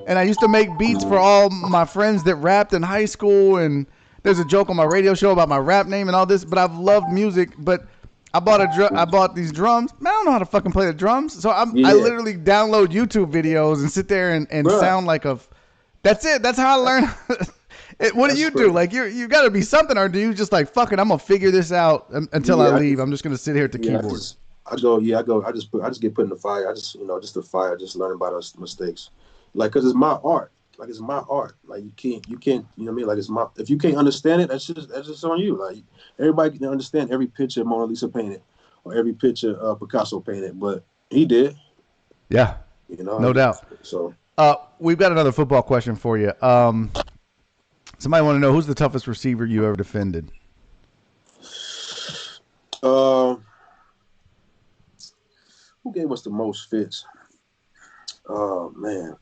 and I used to make beats for all my friends that rapped in high school. And there's a joke on my radio show about my rap name and all this, but I've loved music. But I bought these drums. Man, I don't know how to fucking play the drums, so I yeah, literally download YouTube videos and sit there and bruh, sound like a. That's it. That's how I that's learn. What do that's you do? crazy. Like you got to be something, or do you just like fuck it? I'm gonna figure this out until I Yeah, leave. I'm just gonna sit here at the keyboard. I just get put in the fire. I just just the fire. Just learn about us mistakes, like because it's my art. Like it's my art. Like you can't you know what I mean. Like it's my if you can't understand it, that's just on you. Like everybody can understand every picture Mona Lisa painted or every picture Picasso painted, but he did. Yeah, You know. no doubt. So We've got another football question for you. Somebody want to know who's the toughest receiver you ever defended? uh, who gave us the most fits? Oh man.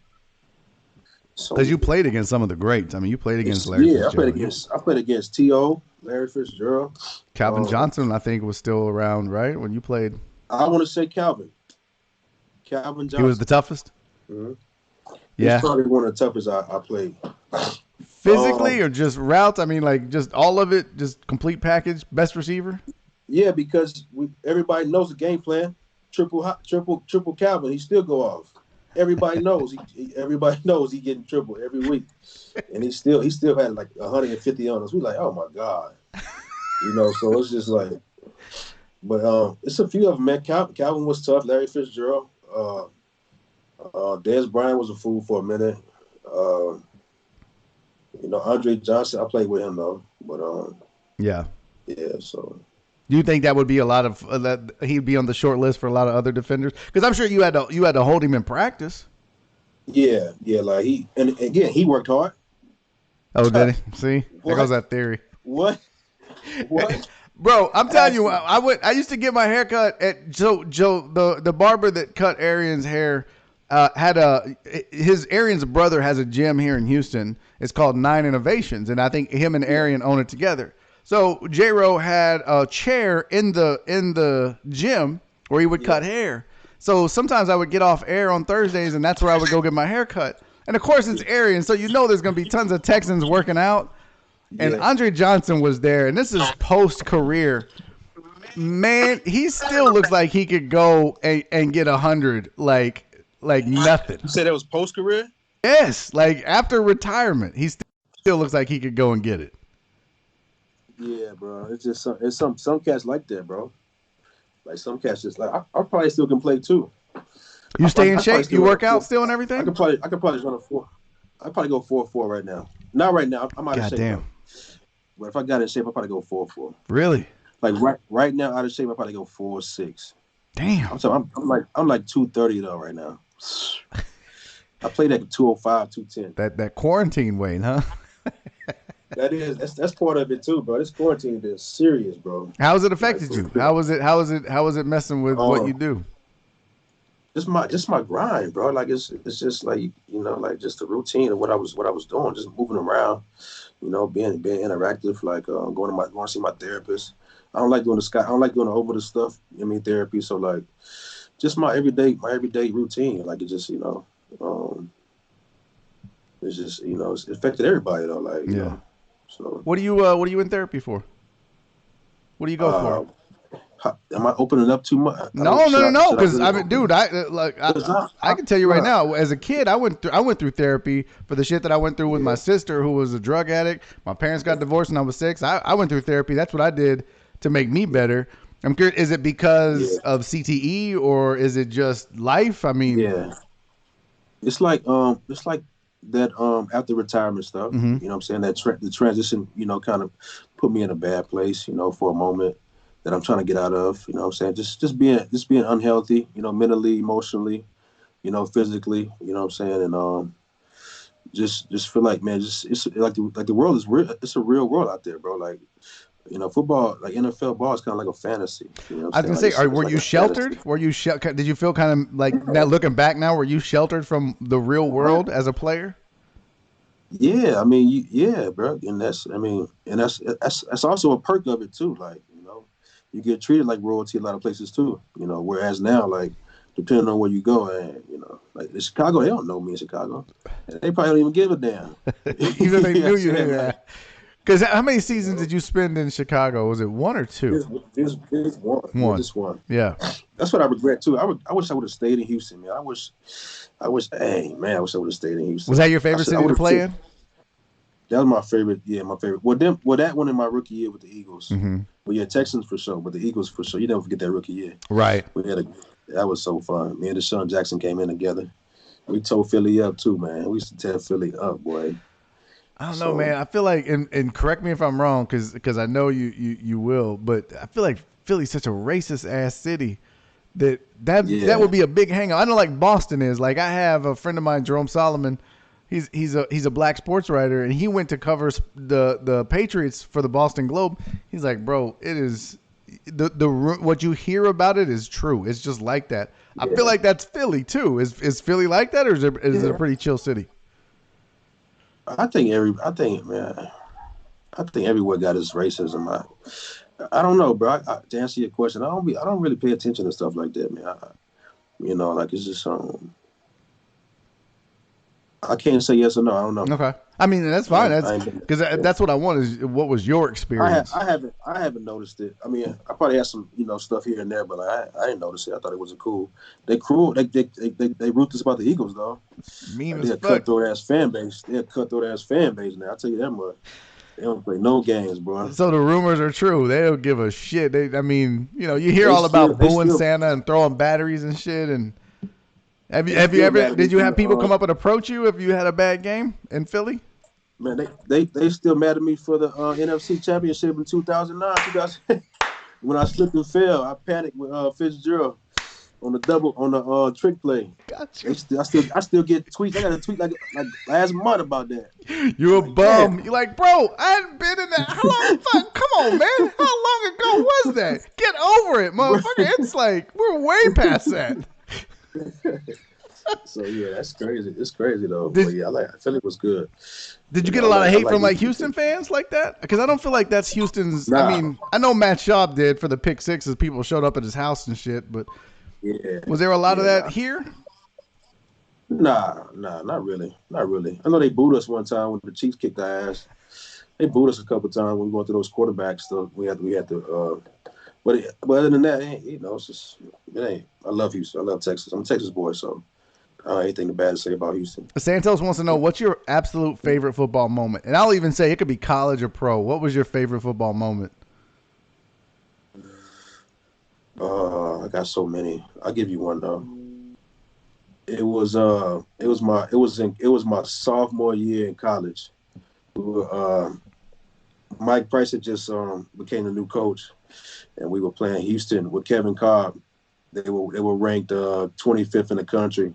So Because you played against some of the greats. I mean, you played against Larry yeah, Fitzgerald. I played against T.O., Larry Fitzgerald. Calvin Uh, Johnson, I think, was still around, right? When you played, I want to say Calvin he was the Johnson. toughest. Mm-hmm. He's Yeah. probably one of the toughest I played. Physically or just routes? I mean, like just all of it, just complete package, best receiver? Yeah, because everybody knows the game plan. Triple Calvin, he still go off. Everybody knows everybody knows he getting triple every week, and he still had like 150 on us. We like, oh my god, So it's just like, but it's a few of them, man. Calvin was tough. Larry Fitzgerald, Dez Bryant was a fool for a minute. Andre Johnson, I played with him though, but Yeah. yeah. So Do you think that would be a lot of that he'd be on the short list for a lot of other defenders? Because I'm sure you had to hold him in practice. yeah, like and again he worked hard. Oh, did he? See, there goes What? that theory. What? Bro, I'm telling you, Ashley. I used to get my hair cut at Joe the barber that cut Arian's hair. His Arian's brother has a gym here in Houston. It's called Nine Innovations, and I think him and Arian own it together. So J-Ro had a chair in the gym where he would cut hair. So sometimes I would get off air on Thursdays, and that's where I would go get my hair cut. And of course, it's Arian, so there's going to be tons of Texans working out. And Yeah. Andre Johnson was there, and this is post-career. Man, he still looks like he could go and get 100 like nothing. You said that was post career? Yes, like after retirement, he still looks like he could go and get it. Yeah, bro. It's just some cats like that, bro. Like some cats just like I probably still can play too. You stay in I probably shape? still You run work a out four. still and I everything? could probably run a 4. I probably go 4-4 right now. Not right now. I'm out of God shape. damn. Though. But if I got in shape, I probably go 4-4. Really? Like right now, out of shape, I probably go 4-6. Damn. I'm like 230 though right now. I played at 205, 210. That quarantine weight, huh? That's part of it too, bro. This quarantine is serious, bro. How has it affected you? How was it messing with what you do? Just my grind, bro. Like it's just like like just the routine of what I was doing, just moving around, being interactive, like going to see my therapist. I don't like doing I don't like doing the over the stuff. Therapy. So like, just my everyday routine. Like it just it's it's just it's affected everybody though. Like Yeah. So What are you in therapy for? What do you go for? Am I opening up too much? No. Should I Because really I mean, dude, I can tell you right now. As a kid, I went through therapy for the shit that I went through with my sister, who was a drug addict. My parents got divorced when I was 6. I went through therapy. That's what I did to make me better. I'm curious. Is it because of CTE or is it just life? I mean, yeah, it's like that after retirement stuff. Mm-hmm. You know what I'm saying? That the transition, kind of put me in a bad place. For a moment that I'm trying to get out of. You know what I'm saying? Just being unhealthy. Mentally, emotionally. Physically. You know what I'm saying? And just feel like, man, it's like the world is real. It's a real world out there, bro. Like, football, like NFL ball, is kind of like a fantasy. You know what I I'm was saying? gonna say, It's were like you a sheltered? fantasy. Were you did you feel kind of like now looking back now? Were you sheltered from the real world as a player? Yeah, I mean, yeah, bro, and that's also a perk of it too. Like, you get treated like royalty a lot of places too. Whereas now, like, depending on where you go, and like in Chicago, they don't know me in Chicago, and they probably don't even give a damn. Even if they You know what knew I'm you saying? there. Like, Because how many seasons did you spend in Chicago? Was it 1 or 2? this one, yeah, 1. this one. Yeah. That's what I regret too. I wish I would have stayed in Houston, man. Hey, man, I wish I would have stayed in Was Houston. that your favorite I city would to have play took. in? That was my favorite. Yeah, my favorite. That one in my rookie year with the Eagles. Mm-hmm. Well, yeah, Texans for sure, but the Eagles for sure. You never forget that rookie year. Right. That was so fun. Me and Deshaun Jackson came in together. We tore Philly up too, man. We used to tear Philly up, boy. I don't know, So man. I feel like, and correct me if I'm wrong, because I know you will, but I feel like Philly's such a racist ass city that yeah, would be a big hang up. I know, like Boston is. Like I have a friend of mine, Jerome Solomon. He's a black sports writer, and he went to cover the Patriots for the Boston Globe. He's like, bro, it is the what you hear about it is true. It's just like that. I feel yeah, like that's Philly too. Is Philly like that, or is it a yeah. pretty chill city? Man. I think everywhere got its racism. I don't know, bro. To answer your question, I don't really pay attention to stuff like that, man. Like it's just I can't say yes or no. I don't know. Okay. I mean, that's fine. That's I ain't been, because yeah. that's what I want is what was your experience? I haven't noticed it. I mean, I probably had some stuff here and there, but I didn't notice it. I thought it was a cool. They cruel. They ruthless about the Eagles though. Mean Like, as they're a fuck. cutthroat ass fan base. They're a cutthroat ass fan base now. I tell you that much. They don't play no games, bro. So the rumors are true. They don't give a shit. I mean, you hear They all still about they booing still Santa and throwing batteries and shit. And they have you still ever mad at me did you from have people the come up and approach you if you had a bad game in Philly? man. They still mad at me for the NFC Championship in 2009. 2000 when I slipped and fell, I panicked with Fitzgerald on the trick play. Got you. I still get tweets. I got a tweet like last month about that. You a Like, bum. damn. You're like, bro, I hadn't been in that. How long? Fuck, come on, man. How long ago was that? Get over it, motherfucker. It's like we're way past that. So yeah, that's crazy. It's crazy though. Did But yeah, I feel it was good. Did you get a lot of hate from like Houston fans like that? Because I don't feel like that's Houston's. I Nah, mean, I know Matt Schaub did for the pick sixes. People showed up at his house and shit. But yeah, was there a lot of that nah. here? Nah, not really, not really. I know they booed us one time when the Chiefs kicked our ass. They booed us a couple times when we went through those quarterback stuff. We had to. But other than that, it's just it ain't. I love Houston. I love Texas. I'm a Texas boy, so I don't have anything bad to say about Houston. Santos wants to know what's your absolute favorite football moment, and I'll even say it could be college or pro. What was your favorite football moment? I got so many. I'll give you one though. It was my sophomore year in college. We were Mike Price had just became the new coach, and we were playing Houston with Kevin Cobb. They were ranked 25th in the country.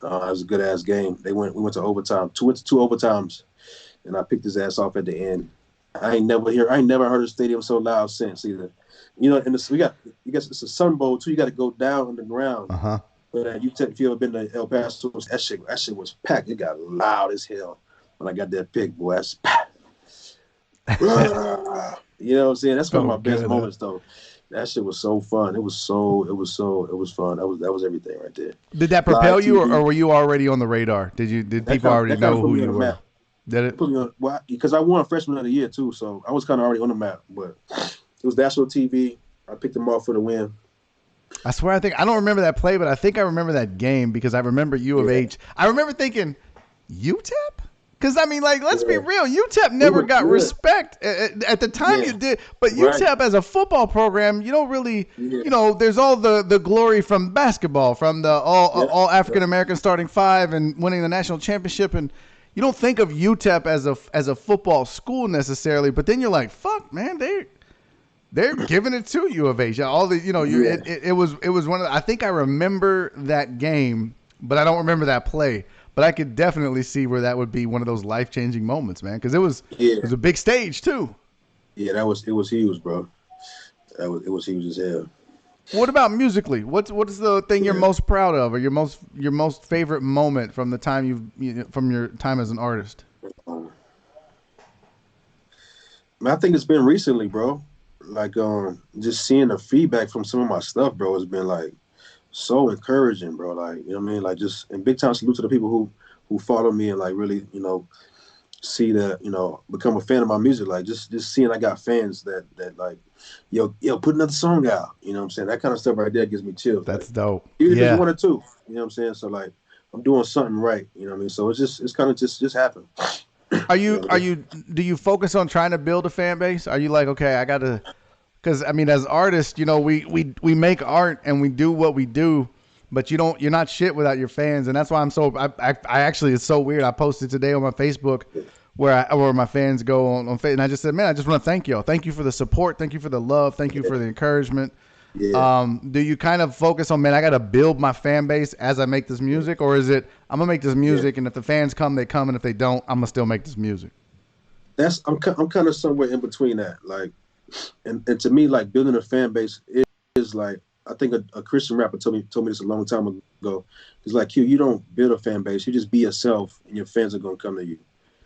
It was a good ass game. We went to overtime. Went to two overtimes, and I picked his ass off at the end. I ain't never heard a stadium so loud since either. And it's a Sun Bowl too. You got to go down on the ground. Uh-huh. But if you ever been to El Paso, that shit was packed. It got loud as hell when I got that pick, boy. You know what I'm saying? That's one of my best moments, though. That shit was so fun. It was fun. That was everything right there. Did that propel Live you, or TV. were you already on the radar? Did people already That kind of know put who me on you the were? map. Did It it? put me on, well, because I won freshman of the year too, so I was kind of already on the map. But it was national TV. I picked them off for the win. I swear, I don't remember that play, but I think I remember that game because I remember U of Yeah, H. I remember thinking, UTEP? Because I mean, like, let's be yeah. real. UTEP We never were got good. respect at the time. Yeah, You did, but right. UTEP as a football program, you don't really, Yeah, there's all the glory from basketball, from the yeah, all yeah. African American starting five and winning the national championship, and you don't think of UTEP as a football school necessarily. But then you're like, fuck, man, they're giving it to U of H. All the Yeah. it was one of I think I remember that game, but I don't remember that play. But I could definitely see where that would be one of those life changing moments, man, because it Yeah, was a big stage too. yeah. It was huge, bro. It was huge as hell. What about musically? What's the thing you're Yeah. most proud of, or your most favorite moment from the time from your time as an artist? Um, Man, I think it's been recently, bro. Like just seeing the feedback from some of my stuff, bro, has been like so encouraging, bro. Like, you know what I mean? Like, just and big time salute to the people who follow me and like really, see that, become a fan of my music. Like, just seeing I got fans that like, yo, put another song out. You know what I'm saying? That kind of stuff right there gives me chills. Like, That's dope. even if it's Yeah. one or two, you know what I'm saying? So like, I'm doing something right. You know what I mean? So it's kind of just happened. Are You you know what are I mean? you do you focus on trying to build a fan base? Are you like, okay, I gotta, because I mean, as artists, we make art and we do what we do, but you're not shit without your fans, and that's why I actually, it's so weird. I posted today on my Facebook where my fans go on Facebook, and I just said, man, I just want to thank y'all. Thank you for the support. Thank you for the love. Thank you for the encouragement. Yeah. Do you kind of focus on, man, I got to build my fan base as I make this Yeah. music, or is it, I'm gonna make this Yeah. music, and if the fans come, they come, and if they don't, I'm gonna still make this music? I'm kind of somewhere in between that. Like, and to me, like building a fan base is like, I think a Christian rapper told me this a long time ago. He's like, Q, you don't build a fan base. You just be yourself, and your fans are gonna come to you.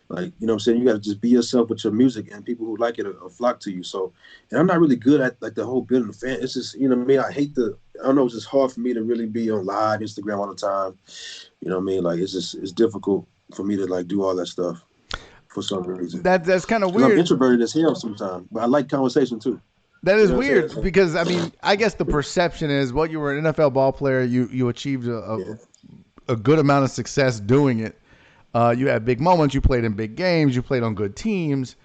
Like, you know what I'm saying? You got to just be yourself with your music, and people who like it will flock to you. So, and I'm not really good at like the whole building a fan. It's just, you know what I mean? I don't know, it's just hard for me to really be on live Instagram all the time. You know what I mean? Like, it's difficult for me to like do all that stuff for some reason. That's kind of Because I'm weird. introverted as hell sometimes, but I like conversation too. That You is know what I'm saying? weird So, because I mean, I guess the perception is, well, you were an NFL ball player. You achieved yeah, a good amount of success doing it. You had big moments. You played in big games. You played on good teams.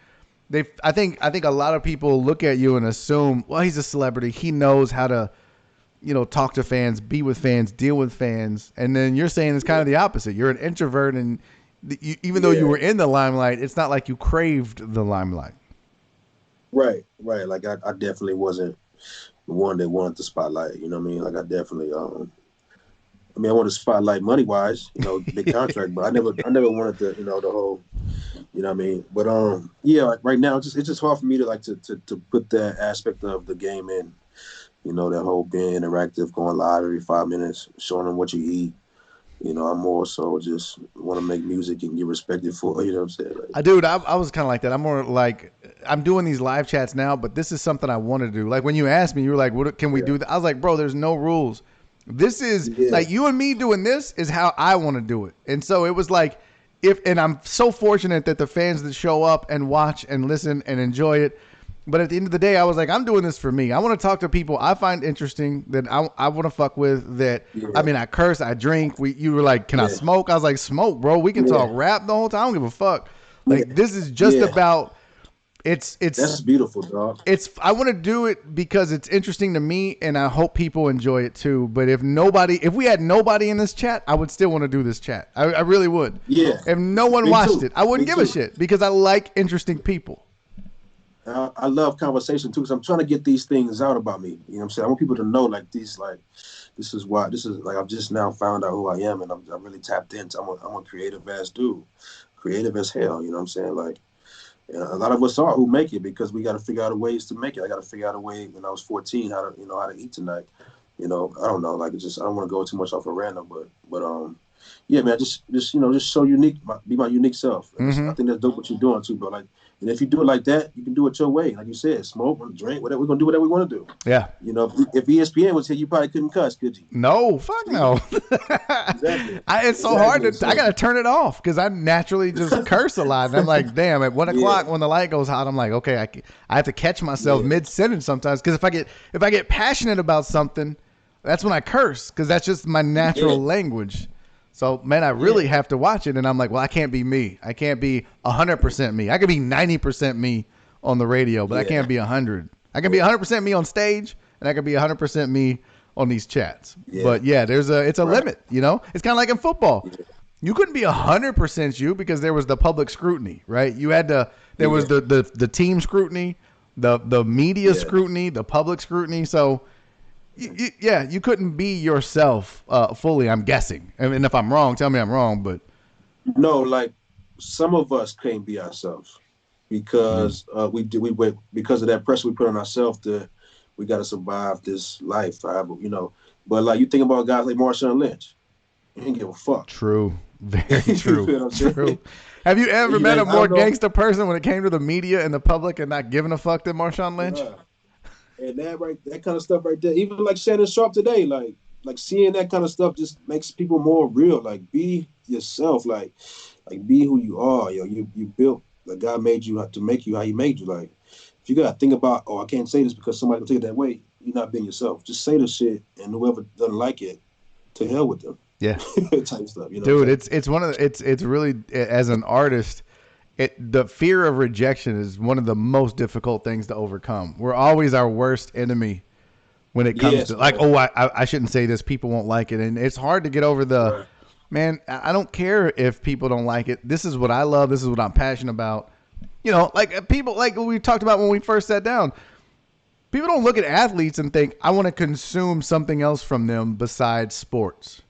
I think a lot of people look at you and assume, well, he's a celebrity. He knows how to, talk to fans, be with fans, deal with fans. And then you're saying it's kind yeah, of the opposite. You're an introvert, and even though you yeah. were in the limelight, it's not like you craved the limelight. Right, right. Like I definitely wasn't the one that wanted the spotlight. You know what I mean? Like I definitely I mean, I wanted to spotlight money wise, big contract, but I never wanted the whole, you know what I mean. But yeah, like right now, it's just hard for me to like to put that aspect of the game in, that whole being interactive, going live every 5 minutes, showing them what you eat. I'm more so just want to make music and get respected for, you know what I'm saying? Like, Dude, I was kind of like that. I'm more like, I'm doing these live chats now, but this is something I want to do. Like when you asked me, you were like, "What can we yeah, do?" I was like, "Bro, there's no rules. This is yeah, like you and me doing this is how I want to do it." And so it was like, and I'm so fortunate that the fans that show up and watch and listen and enjoy it. But at the end of the day, I was like, I'm doing this for me. I want to talk to people I find interesting, that I want to fuck with. That, I yeah, mean, I curse, I drink. You were like, can I yeah, smoke? I was like, smoke, bro. We can talk yeah, rap the whole time. I don't give a fuck. yeah, Like this is just yeah. about it's That's beautiful, dog. I want to do it because it's interesting to me, and I hope people enjoy it too. But if we had nobody in this chat, I would still want to do this chat. I really would. Yeah, If no one me watched too. it, I wouldn't Me give a too. shit because I like interesting people. I love conversation too, because I'm trying to get these things out about me. You know what I'm saying? I want people to know like these, like this is like I've just now found out who I am, and I'm really tapped into. I'm a creative ass dude, creative as hell. You know what I'm saying? Like, a lot of us are who make it because we got to figure out ways to make it. I got to figure out a way when I was 14 how to eat tonight. I don't know. Like it's just I don't want to go too much off a random, but yeah, man, just just so unique, be my unique self. Mm-hmm. I think that's dope what you're doing too, bro. Like, and if you do it like that, you can do it your way. Like you said, smoke, drink, whatever. We're gonna do whatever we want to do. Yeah. You know, if ESPN was here, you probably couldn't cuss, could you? No, fuck no. Exactly. It's so hard to. I gotta turn it off because I naturally just curse a lot, and I'm like, damn. At 1 o'clock when the light goes out, I'm like, okay, I have to catch myself mid sentence sometimes because if I get passionate about something, that's when I curse because that's just my natural language. So man, I really have to watch it, and I'm like, well, I can't be me. I can't be 100% me. I could be 90% me on the radio, but I can't be 100. I can be 100% me on stage, and I can be 100% me on these chats. Yeah. But yeah, it's a limit, you know? It's kind of like in football. Yeah. You couldn't be 100% you because there was the public scrutiny, right? You had there was the team scrutiny, the media scrutiny, the public scrutiny. So you couldn't be yourself fully, I'm guessing. I mean, if I'm wrong, tell me I'm wrong, but no, like some of us can't be ourselves because we went because of that pressure we put on ourselves to we got to survive this life, you know. But like you think about guys like Marshawn Lynch, he didn't give a fuck. True, very true. True. Have you ever met a more gangster person when it came to the media and the public and not giving a fuck than Marshawn Lynch? And that kind of stuff right there, even like Shannon Sharp today, like seeing that kind of stuff just makes people more real. Like be yourself, like be who you are. Yo, you built. Like God made you to make you how He made you. Like if you gotta think about, I can't say this because somebody will take it that way. You're not being yourself. Just say the shit, and whoever doesn't like it, to hell with them. Yeah, type stuff. You know, dude, it's one of the, it's really as an artist. The fear of rejection is one of the most difficult things to overcome. We're always our worst enemy when it comes to like, I shouldn't say this. People won't like it. And it's hard to get over man, I don't care if people don't like it. This is what I love. This is what I'm passionate about. You know, like people, like we talked about when we first sat down, people don't look at athletes and think, I want to consume something else from them besides sports.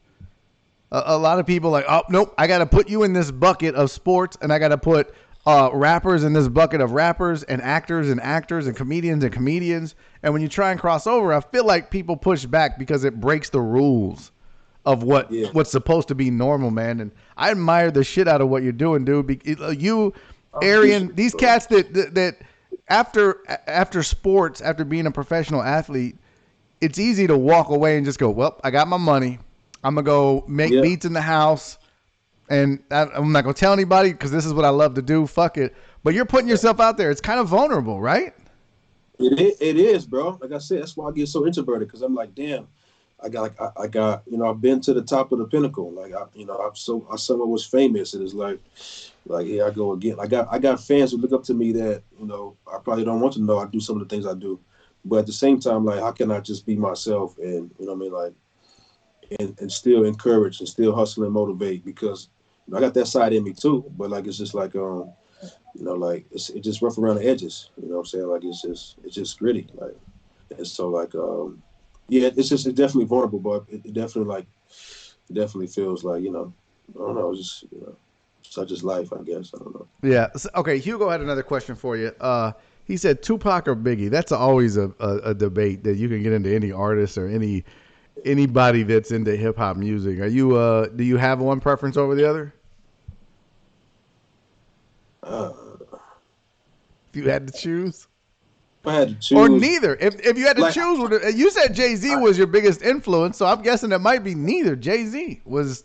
A lot of people like, oh, nope, I got to put you in this bucket of sports, and I got to put rappers in this bucket of rappers and actors and actors and comedians and comedians. And when you try and cross over, I feel like people push back because it breaks the rules of what's supposed to be normal, man. And I admire the shit out of what you're doing, dude. You, Arian, these cats that after sports, after being a professional athlete, it's easy to walk away and just go, well, I got my money. I'm going to go make beats in the house, and I'm not going to tell anybody because this is what I love to do. Fuck it. But you're putting yourself out there. It's kind of vulnerable, right? It is, bro. Like I said, that's why I get so introverted because I'm like, damn, I got, you know, I've been to the top of the pinnacle. Like, I someone was famous, and it's like here I go again. I got fans who look up to me that, you know, I probably don't want to know I do some of the things I do. But at the same time, like, how can I just be myself and, you know what I mean, like, and still encourage and still hustle and motivate because you know, I got that side in me too. But like it's just like you know, like it's just rough around the edges. You know what I'm saying? Like it's just gritty. Like and so like it's definitely vulnerable, but it definitely feels like, you know, I don't know, just you know, such is life, I guess. I don't know. Yeah. Okay, Hugo had another question for you. He said Tupac or Biggie. That's always a debate that you can get into any artist or anybody that's into hip hop music. Are you do you have one preference over the other? If you had to choose? If I had to choose. Or neither. If you had to choose, you said Jay-Z was your biggest influence, so I'm guessing it might be neither. Jay-Z was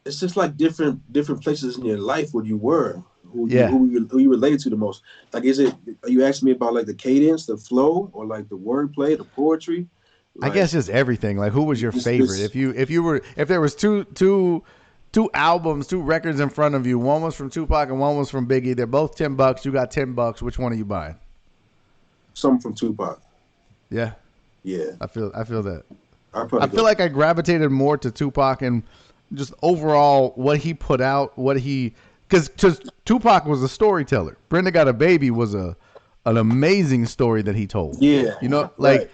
it's just like different places in your life where you were. Who you related to the most? Like, are you asking me about like the cadence, the flow, or like the wordplay, the poetry? Like, I guess just everything. Like, who was your favorite? If there was two albums, two records in front of you, one was from Tupac and one was from Biggie. They're both $10. You got $10. Which one are you buying? Something from Tupac. Yeah. Yeah. I feel that. I feel like I gravitated more to Tupac and just overall what he put out, because Tupac was a storyteller. Brenda Got a Baby was an amazing story that he told. Yeah. You know, like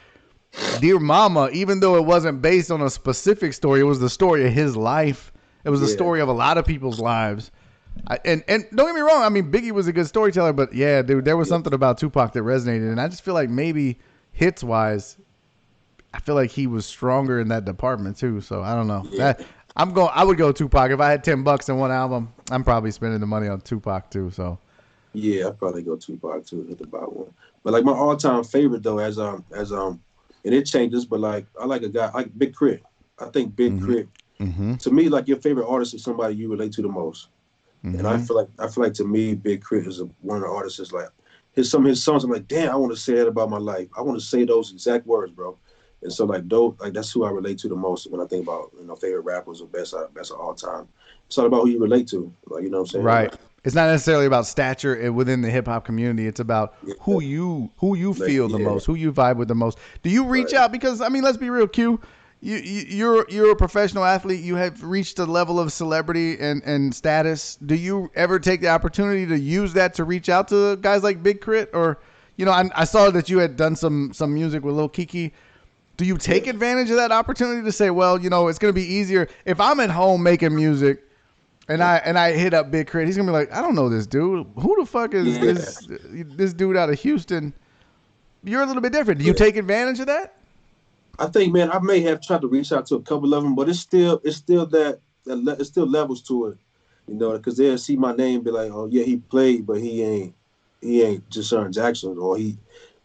Dear Mama, even though it wasn't based on a specific story, it was the story of his life. It was the story of a lot of people's lives. And don't get me wrong, I mean, Biggie was a good storyteller, but yeah, dude, there was something about Tupac that resonated. And I just feel like maybe hits-wise, I feel like he was stronger in that department too. So I don't know. Yeah. I would go Tupac if I had $10 in one album. I'm probably spending the money on Tupac too. So Yeah, I'd probably go Tupac too. Hit the bottom one. But like my all-time favorite though, and it changes, but like I like a guy like Big Crit. I think Big Crit. To me, like your favorite artist is somebody you relate to the most. And I feel like to me, Big Crit is one of the artists that's like some of his songs. I'm like, damn, I want to say it about my life. I want to say those exact words, bro. And so like that's who I relate to the most when I think about favorite rappers or best of all time. It's all about who you relate to, like you know what I'm saying? Right. Like, it's not necessarily about stature within the hip hop community. It's about who you feel the most, who you vibe with the most. Do you reach out? Because I mean, let's be real, Q. You're a professional athlete. You have reached a level of celebrity and status. Do you ever take the opportunity to use that to reach out to guys like Big Crit? Or, I saw that you had done some music with Lil Kiki. Do you take advantage of that opportunity to say, well, it's going to be easier if I'm at home making music and I hit up Big Crit? He's going to be like, I don't know this dude. Who the fuck is this dude out of Houston? You're a little bit different. Do you take advantage of that? I think, man, I may have tried to reach out to a couple of them, but it's still levels to it, because they'll see my name and be like, oh yeah, he played, but he ain't just Jason Jackson, or he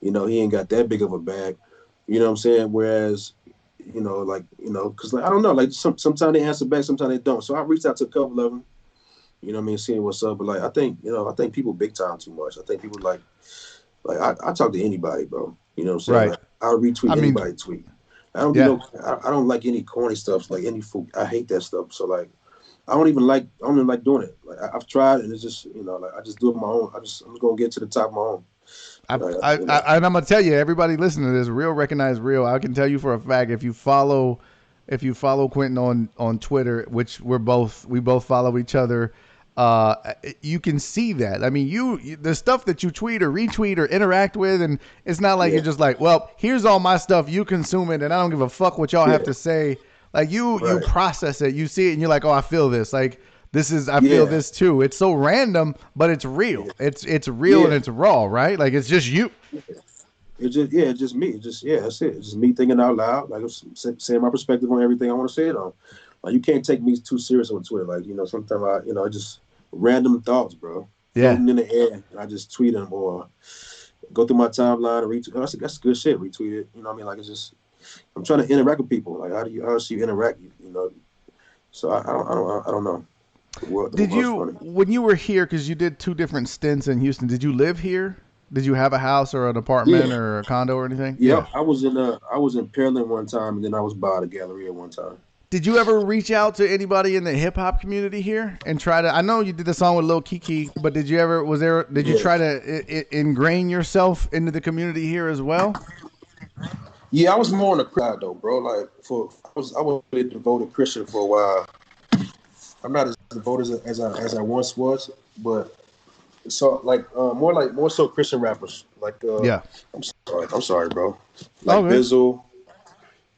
ain't got that big of a bag, you know what I'm saying? Whereas, because I don't know, like sometimes they answer back, sometimes they don't. So I reached out to a couple of them, you know what I mean, seeing what's up. But like I think people big time too much. I think people like I talk to anybody, bro. You know what I'm saying? Right. Like, I'll retweet anybody tweet. I don't do I don't like any corny stuff, like any food. I hate that stuff. So like I don't even like doing it. Like I've tried, and it's just like I just do it my own. I'm just gonna get to the top of my own. And I'm gonna tell you, everybody listening to this, real recognize real. I can tell you for a fact, if you follow Quintin on Twitter, which we both follow each other, you can see that. I mean, the stuff that you tweet or retweet or interact with, and it's not like you're just like, well, here's all my stuff, you consume it, and I don't give a fuck what y'all have to say. Like you process it, you see it, and you're like, oh, I feel this. Like I feel this too. It's so random, but it's real. It's real and it's raw, right? Like it's just you. It's just me. That's it. It's just me thinking out loud, like saying my perspective on everything I want to say it on. Like you can't take me too serious on Twitter. Like sometimes I just random thoughts, bro. Floating in the air, and I just tweet them or go through my timeline and retweet. That's good shit. Retweet it. You know what I mean? Like it's just I'm trying to interact with people. Like how do you interact? So I don't know. Did you, when you were here, because you did 2 different stints in Houston, did you live here? Did you have a house or an apartment or a condo or anything? Yeah, I was in Pearland one time, and then I was by the Galleria one time. Did you ever reach out to anybody in the hip hop community here and try to? I know you did the song with Lil Kiki, but did you try to ingrain yourself into the community here as well? Yeah, I was more on the crowd though, bro. Like I was a devoted Christian for a while. I'm not as devoted as I once was, but so more so Christian rappers. Like I'm sorry, bro. Like Bizzle,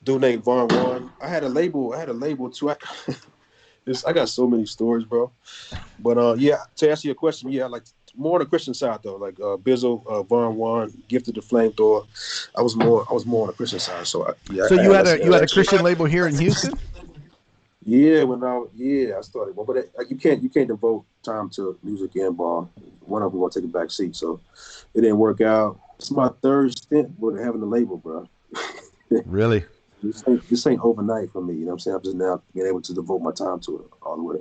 dude named Von Juan. I had a label too. I got so many stories, bro. But to answer your question, like more on the Christian side though. Like Bizzle, Von Juan, Gifted the Flamethrower. I was more on the Christian side. So you had a Christian label here in Houston. Yeah, I started. But you can't devote time to music and ball. One of them gonna take a back seat, so it didn't work out. It's my 3rd stint with having a label, bro. Really? This ain't overnight for me. You know what I'm saying? I'm just now being able to devote my time to it all the way.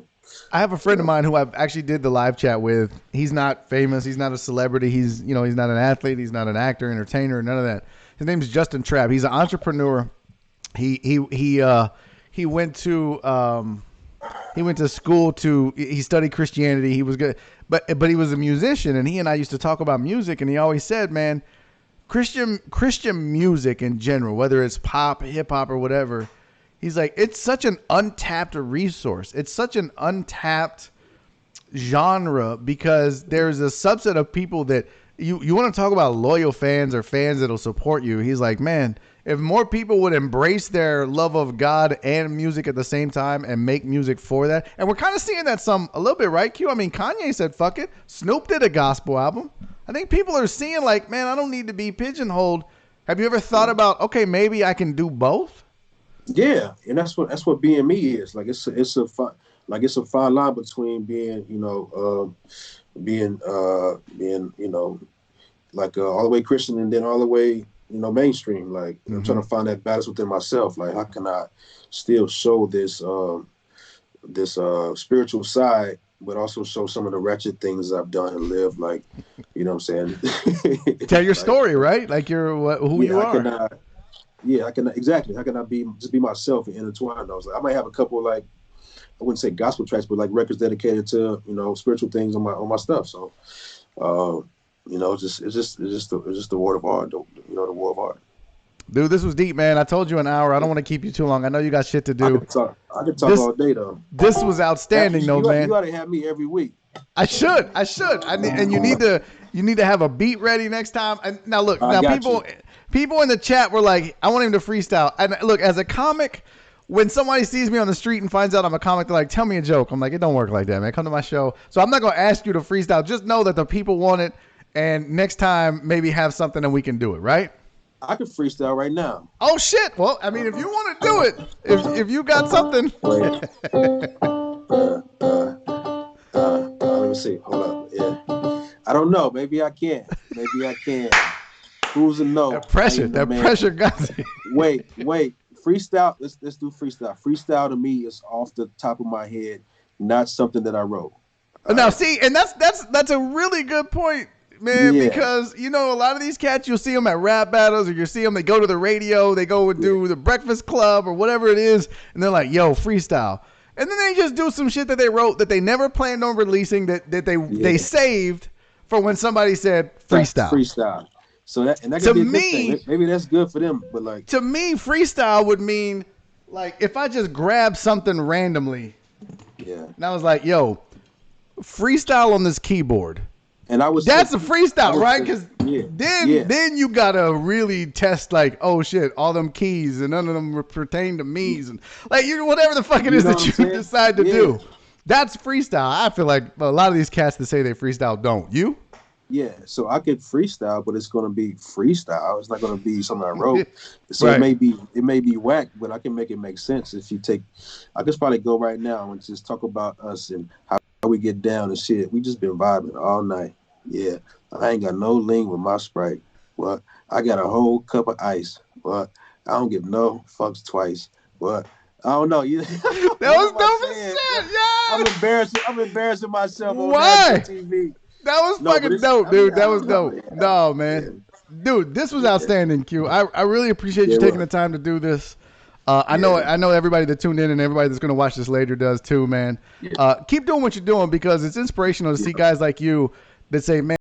I have a friend of mine who I've actually did the live chat with. He's not famous. He's not a celebrity. He's not an athlete. He's not an actor, entertainer, none of that. His name's Justin Trapp. He's an entrepreneur. He went to school he studied Christianity. He was good, but he was a musician, and he and I used to talk about music, and he always said, man, Christian music in general, whether it's pop, hip hop, or whatever, he's like, it's such an untapped resource. It's such an untapped genre because there's a subset of people that you want to talk about loyal fans or fans that'll support you. He's like, man, if more people would embrace their love of God and music at the same time and make music for that. And we're kind of seeing that a little bit, right, Q? I mean, Kanye said, fuck it. Snoop did a gospel album. I think people are seeing like, man, I don't need to be pigeonholed. Have you ever thought about, okay, maybe I can do both? Yeah, and that's what being me is. Like it's a fine line between being being like all the way Christian and then all the way mainstream. Like I'm trying to find that balance within myself. Like how can I still show this spiritual side, but also show some of the wretched things I've done and lived. Like you know what I'm saying? Tell your story, right? Like who you are. I can exactly. How can I be myself and intertwine those? Like, I might have a couple I wouldn't say gospel tracks, but like records dedicated to spiritual things on my stuff. So, it's just the word of art. The word of art. Dude, this was deep, man. I told you an hour. I don't want to keep you too long. I know you got shit to do. I could talk all day though. This was outstanding, man. You ought to have me every week. I should. And you need to have a beat ready next time. And now look, people in the chat were like, I want him to freestyle. And look, as a comic, when somebody sees me on the street and finds out I'm a comic, they're like, tell me a joke. I'm like, it don't work like that, man. Come to my show. So I'm not going to ask you to freestyle. Just know that the people want it. And next time, maybe have something and we can do it, right? I can freestyle right now. Oh, shit. Well, I mean, if you want to do it, if you got something. Wait. Let me see. Hold up. Yeah. I don't know. Maybe I can. Who's a no? That pressure got me. Wait. Freestyle. Let's do freestyle. Freestyle to me is off the top of my head, not something that I wrote. Now, see, and that's a really good point, man, because, a lot of these cats, you'll see them at rap battles or you see them, they go to the radio, they go and do the Breakfast Club or whatever it is, and they're like, yo, freestyle. And then they just do some shit that they wrote that they never planned on releasing that they saved for when somebody said freestyle. Freestyle. So that could be a good thing. Maybe that's good for them, but like to me, freestyle would mean like if I just grab something randomly. Yeah. And I was like, yo, freestyle on this keyboard. And that's a freestyle, right? Because then you gotta really test like, oh shit, all them keys and none of them pertain to me's and like whatever the fuck it is that you decide to do. That's freestyle. I feel like a lot of these cats that say they freestyle don't. You? Yeah, so I could freestyle, but it's gonna be freestyle. It's not gonna be something I wrote. So right. it may be whack, but I can make it make sense. If you take, I could probably go right now and just talk about us and how we get down and shit. We just been vibing all night. Yeah, I ain't got no lean with my Sprite. But I got a whole cup of ice. But I don't give no fucks twice. But I don't know. That was dope as shit. Yeah. I'm embarrassing myself on national TV. That was fucking dope, dude. That was dope. No, man. Dude, this was outstanding, Q. I really appreciate you taking the time to do this. I know everybody that tuned in and everybody that's going to watch this later does too, man. Keep doing what you're doing because it's inspirational to see guys like you that say, man,